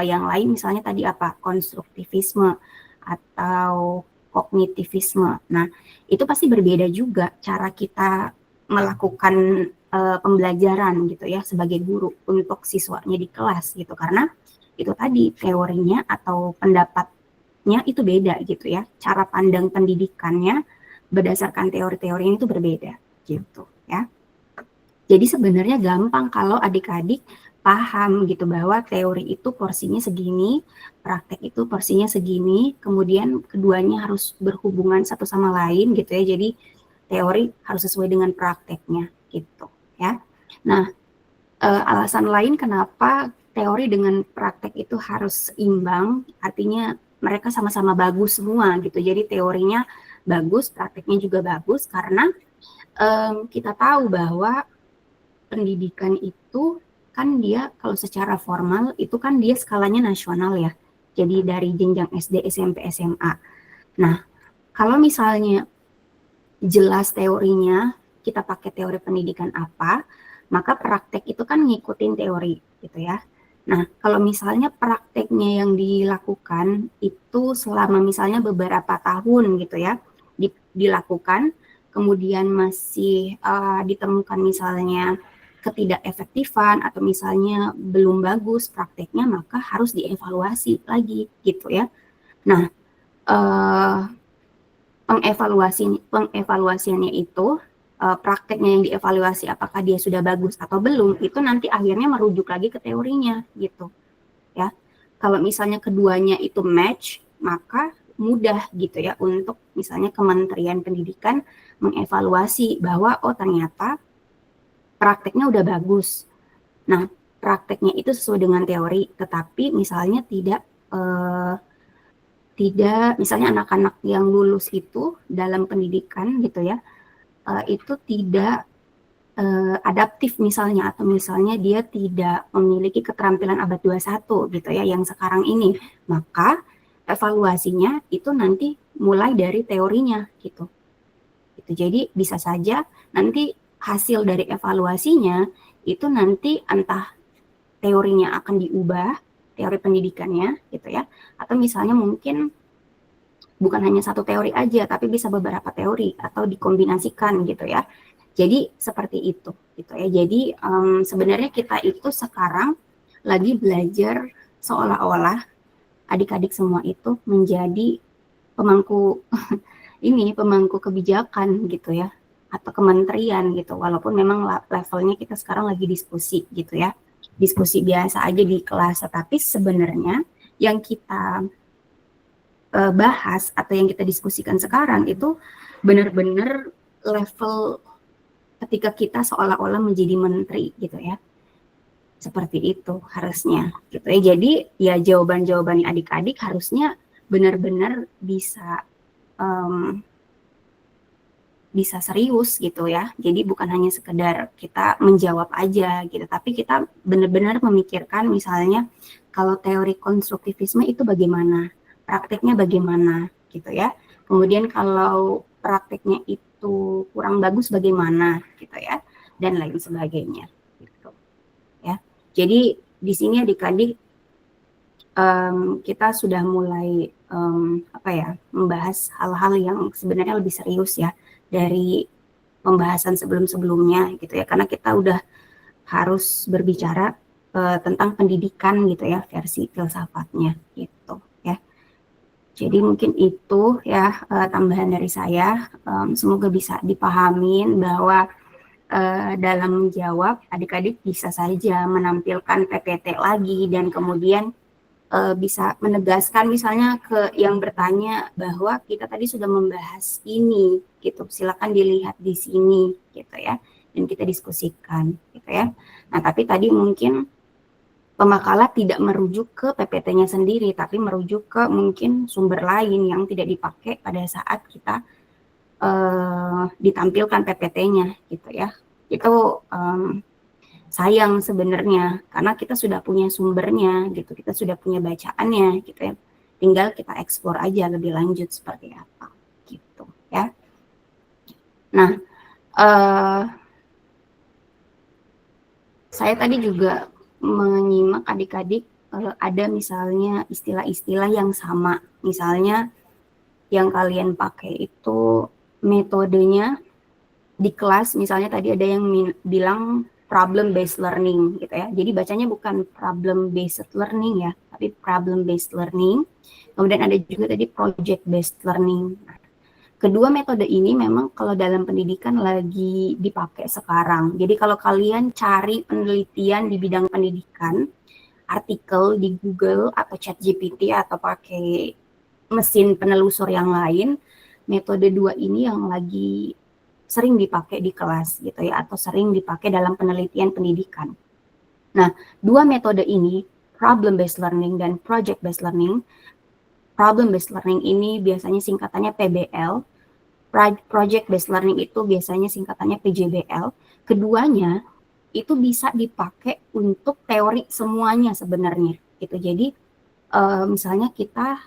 yang lain misalnya tadi apa? Konstruktivisme atau kognitivisme. Nah, itu pasti berbeda juga cara kita melakukan pembelajaran gitu ya sebagai guru untuk siswanya di kelas gitu, karena itu tadi teorinya atau pendapatnya itu beda gitu ya, cara pandang pendidikannya berdasarkan teori-teori itu berbeda gitu ya. Jadi sebenarnya gampang kalau adik-adik paham gitu bahwa teori itu porsinya segini, praktek itu porsinya segini, kemudian keduanya harus berhubungan satu sama lain gitu ya. Jadi teori harus sesuai dengan prakteknya gitu ya. Nah, alasan lain kenapa teori dengan praktek itu harus seimbang, artinya mereka sama-sama bagus semua gitu. Jadi teorinya bagus, prakteknya juga bagus, karena kita tahu bahwa pendidikan itu kan dia kalau secara formal itu kan dia skalanya nasional ya. Jadi dari jenjang SD, SMP, SMA. Nah, kalau misalnya jelas teorinya, kita pakai teori pendidikan apa, maka praktek itu kan ngikutin teori gitu ya. Nah, kalau misalnya prakteknya yang dilakukan itu selama misalnya beberapa tahun gitu ya, dilakukan, kemudian masih ditemukan misalnya ketidakefektifan atau misalnya belum bagus prakteknya, maka harus dievaluasi lagi gitu ya. Nah, pengevaluasiannya itu prakteknya yang dievaluasi apakah dia sudah bagus atau belum, itu nanti akhirnya merujuk lagi ke teorinya gitu ya. Kalau misalnya keduanya itu match, maka mudah gitu ya untuk misalnya Kementerian Pendidikan mengevaluasi bahwa oh ternyata prakteknya udah bagus. Nah, prakteknya itu sesuai dengan teori, tetapi misalnya tidak misalnya anak-anak yang lulus itu dalam pendidikan gitu ya, itu tidak adaptif misalnya, atau misalnya dia tidak memiliki keterampilan abad 21 gitu ya yang sekarang ini, maka evaluasinya itu nanti mulai dari teorinya gitu. Jadi bisa saja nanti hasil dari evaluasinya itu nanti entah teorinya akan diubah, teori pendidikannya gitu ya, atau misalnya mungkin bukan hanya satu teori aja, tapi bisa beberapa teori atau dikombinasikan gitu ya. Jadi seperti itu gitu ya. Jadi sebenarnya kita itu sekarang lagi belajar seolah-olah adik-adik semua itu menjadi pemangku pemangku kebijakan gitu ya, atau kementerian gitu, walaupun memang levelnya kita sekarang lagi diskusi gitu ya, diskusi biasa aja di kelas, tetapi sebenarnya yang kita bahas atau yang kita diskusikan sekarang itu benar-benar level ketika kita seolah-olah menjadi menteri gitu ya, seperti itu harusnya gitu ya. Jadi ya jawaban-jawabannya adik-adik harusnya benar-benar bisa bisa serius gitu ya. Jadi bukan hanya sekedar kita menjawab aja gitu, tapi kita benar-benar memikirkan misalnya kalau teori konstruktivisme itu bagaimana, prakteknya bagaimana gitu ya. Kemudian kalau prakteknya itu kurang bagus bagaimana gitu ya, dan lain sebagainya gitu ya. Jadi di sini adik-adik kita sudah mulai membahas hal-hal yang sebenarnya lebih serius ya dari pembahasan sebelum-sebelumnya gitu ya, karena kita udah harus berbicara tentang pendidikan gitu ya, versi filsafatnya gitu ya. Jadi mungkin itu ya tambahan dari saya, semoga bisa dipahamin bahwa dalam menjawab adik-adik bisa saja menampilkan PPT lagi dan kemudian bisa menegaskan misalnya ke yang bertanya bahwa kita tadi sudah membahas ini gitu, silakan dilihat di sini gitu ya, dan kita diskusikan gitu ya. Nah tapi tadi mungkin pemakalah tidak merujuk ke PPT-nya sendiri, tapi merujuk ke mungkin sumber lain yang tidak dipakai pada saat kita ditampilkan PPT-nya gitu ya. Itu sayang sebenarnya, karena kita sudah punya sumbernya gitu, kita sudah punya bacaannya gitu ya, tinggal kita eksplor aja lebih lanjut seperti apa gitu ya. Nah saya tadi juga menyimak adik-adik ada misalnya istilah-istilah yang sama, misalnya yang kalian pakai itu metodenya di kelas, misalnya tadi ada yang bilang problem based learning gitu ya. Jadi bacanya bukan problem based learning ya, tapi problem based learning. Kemudian ada juga tadi project based learning. Kedua metode ini memang kalau dalam pendidikan lagi dipakai sekarang. Jadi kalau kalian cari penelitian di bidang pendidikan, artikel di Google atau ChatGPT atau pakai mesin penelusur yang lain, metode dua ini yang lagi sering dipakai di kelas gitu ya, atau sering dipakai dalam penelitian pendidikan. Nah, dua metode ini, problem based learning dan project based learning. Problem based learning ini biasanya singkatannya PBL, project based learning itu biasanya singkatannya PJBL. Keduanya itu bisa dipakai untuk teori semuanya sebenarnya gitu. Jadi misalnya kita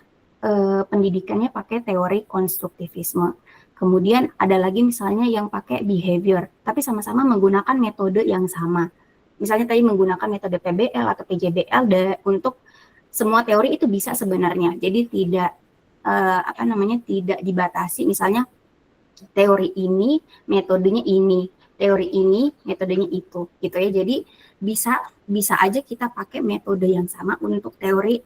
pendidikannya pakai teori konstruktivisme. Kemudian ada lagi misalnya yang pakai behavior, tapi sama-sama menggunakan metode yang sama misalnya tadi menggunakan metode PBL atau PJBL untuk semua teori itu bisa sebenarnya. Jadi tidak tidak dibatasi, misalnya teori ini metodenya ini, teori ini metodenya itu, gitu ya. Jadi bisa aja kita pakai metode yang sama untuk teori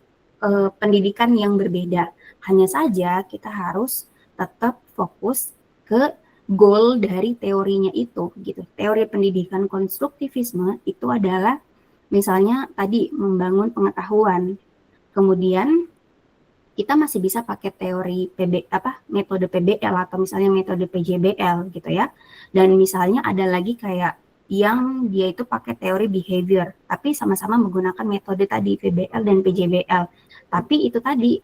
pendidikan yang berbeda. Hanya saja kita harus tetap fokus ke goal dari teorinya itu, gitu. Teori pendidikan konstruktivisme itu adalah misalnya tadi membangun pengetahuan. Kemudian kita masih bisa pakai teori metode PBL atau misalnya metode PJBL gitu ya. Dan misalnya ada lagi kayak yang dia itu pakai teori behavior, tapi sama-sama menggunakan metode tadi PBL dan PJBL. Tapi itu tadi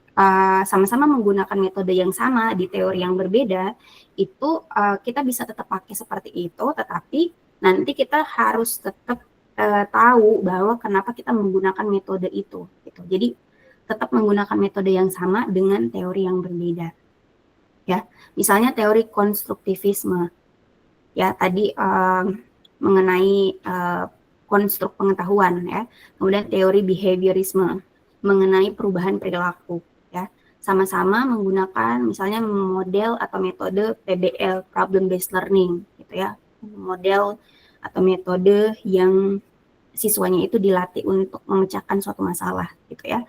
sama-sama menggunakan metode yang sama di teori yang berbeda, itu kita bisa tetap pakai seperti itu, tetapi nanti kita harus tetap tahu bahwa kenapa kita menggunakan metode itu. Gitu. Jadi tetap menggunakan metode yang sama dengan teori yang berbeda. Ya, misalnya teori konstruktivisme. Ya, tadi mengenai konstruk pengetahuan ya. Kemudian teori behaviorisme mengenai perubahan perilaku ya. Sama-sama menggunakan misalnya model atau metode PBL, problem based learning gitu ya. Model atau metode yang siswanya itu dilatih untuk memecahkan suatu masalah gitu ya.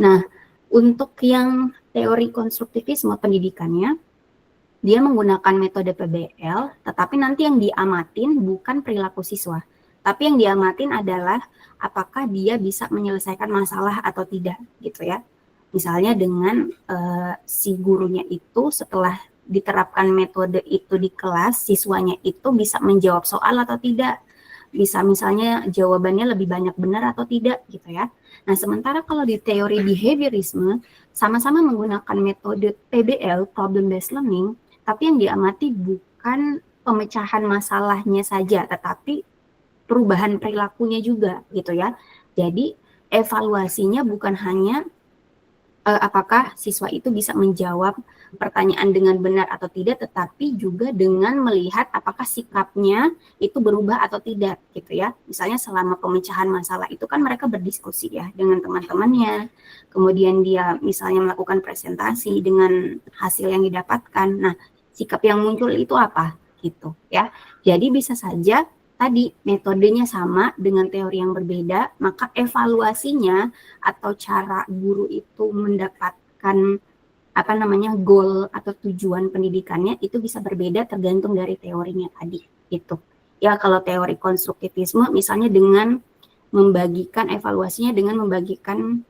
Nah, untuk yang teori konstruktivisme pendidikannya, dia menggunakan metode PBL, tetapi nanti yang diamatin bukan perilaku siswa, tapi yang diamatin adalah apakah dia bisa menyelesaikan masalah atau tidak, gitu ya. Misalnya dengan si gurunya itu setelah diterapkan metode itu di kelas, siswanya itu bisa menjawab soal atau tidak, bisa misalnya jawabannya lebih banyak benar atau tidak, gitu ya. Nah, sementara kalau di teori behaviorisme, sama-sama menggunakan metode PBL, problem based learning, tapi yang diamati bukan pemecahan masalahnya saja, tetapi perubahan perilakunya juga, gitu ya. Jadi, evaluasinya bukan hanya apakah siswa itu bisa menjawab pertanyaan dengan benar atau tidak, tetapi juga dengan melihat apakah sikapnya itu berubah atau tidak, gitu ya. Misalnya selama pemecahan masalah itu kan mereka berdiskusi ya dengan teman-temannya, kemudian dia misalnya melakukan presentasi dengan hasil yang didapatkan. Nah, sikap yang muncul itu apa, gitu ya. Jadi bisa saja tadi metodenya sama dengan teori yang berbeda, maka evaluasinya atau cara guru itu mendapatkan goal atau tujuan pendidikannya itu bisa berbeda tergantung dari teorinya tadi gitu. Ya, kalau teori konstruktivisme misalnya dengan membagikan evaluasinya dengan membagikan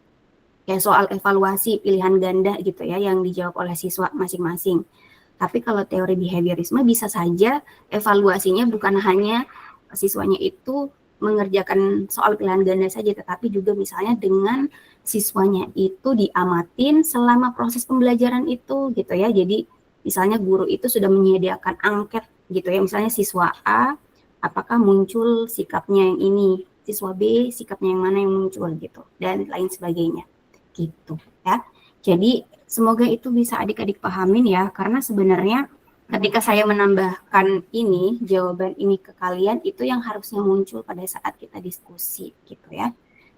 kayak soal evaluasi pilihan ganda gitu ya yang dijawab oleh siswa masing-masing. Tapi kalau teori behaviorisme bisa saja evaluasinya bukan hanya siswanya itu mengerjakan soal pilihan ganda saja, tetapi juga misalnya dengan siswanya itu diamatin selama proses pembelajaran itu gitu ya. Jadi misalnya guru itu sudah menyediakan angket gitu ya, misalnya siswa A apakah muncul sikapnya yang ini, siswa B sikapnya yang mana yang muncul gitu, dan lain sebagainya gitu ya. Jadi semoga itu bisa adik-adik pahamin ya, karena sebenarnya ketika saya menambahkan ini, jawaban ini ke kalian, itu yang harusnya muncul pada saat kita diskusi gitu ya.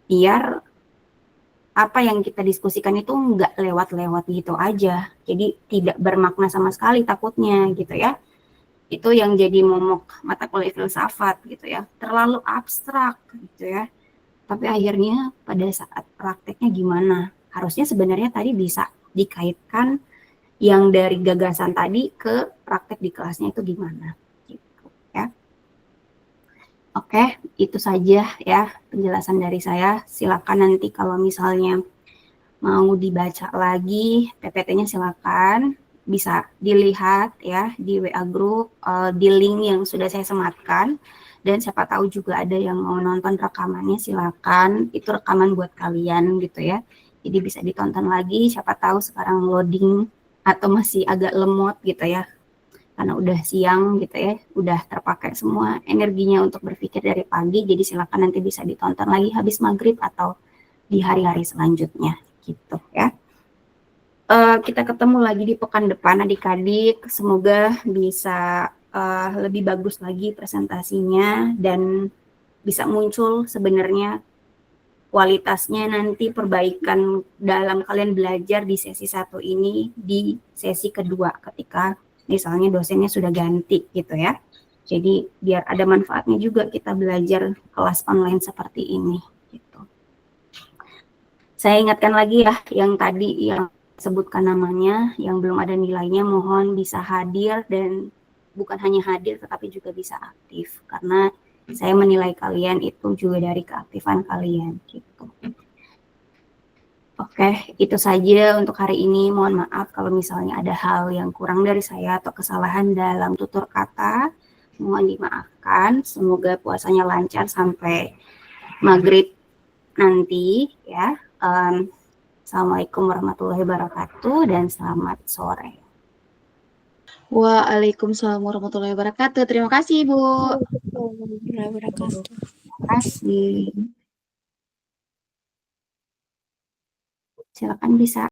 Biar apa yang kita diskusikan itu nggak lewat-lewat gitu aja. Jadi tidak bermakna sama sekali takutnya gitu ya. Itu yang jadi momok mata kuliah filsafat gitu ya. Terlalu abstrak gitu ya. Tapi akhirnya pada saat prakteknya gimana? Harusnya sebenarnya tadi bisa dikaitkan yang dari gagasan tadi ke praktek di kelasnya itu gimana gitu ya. Oke, itu saja ya penjelasan dari saya. Silakan nanti kalau misalnya mau dibaca lagi PPT-nya silakan bisa dilihat ya di WA group, di link yang sudah saya sematkan, dan siapa tahu juga ada yang mau nonton rekamannya silakan, itu rekaman buat kalian gitu ya. Jadi bisa ditonton lagi, siapa tahu sekarang loading atau masih agak lemot gitu ya, karena udah siang gitu ya, udah terpakai semua energinya untuk berpikir dari pagi, jadi silakan nanti bisa ditonton lagi habis maghrib atau di hari-hari selanjutnya gitu ya. Kita ketemu lagi di pekan depan adik-adik, semoga bisa lebih bagus lagi presentasinya dan bisa muncul sebenarnya kualitasnya nanti perbaikan dalam kalian belajar di sesi 1 ini di sesi kedua ketika misalnya dosennya sudah ganti gitu ya. Jadi biar ada manfaatnya juga kita belajar kelas online seperti ini gitu. Saya ingatkan lagi ya yang tadi yang sebutkan namanya, yang belum ada nilainya mohon bisa hadir dan bukan hanya hadir tetapi juga bisa aktif karena saya menilai kalian itu juga dari keaktifan kalian gitu. Oke, itu saja untuk hari ini. Mohon maaf kalau misalnya ada hal yang kurang dari saya atau kesalahan dalam tutur kata. Mohon dimaafkan. Semoga puasanya lancar sampai maghrib nanti ya. Assalamualaikum warahmatullahi wabarakatuh dan selamat sore. Waalaikumsalam warahmatullahi wabarakatuh. Terima kasih, Ibu. Terima kasih. Silakan bisa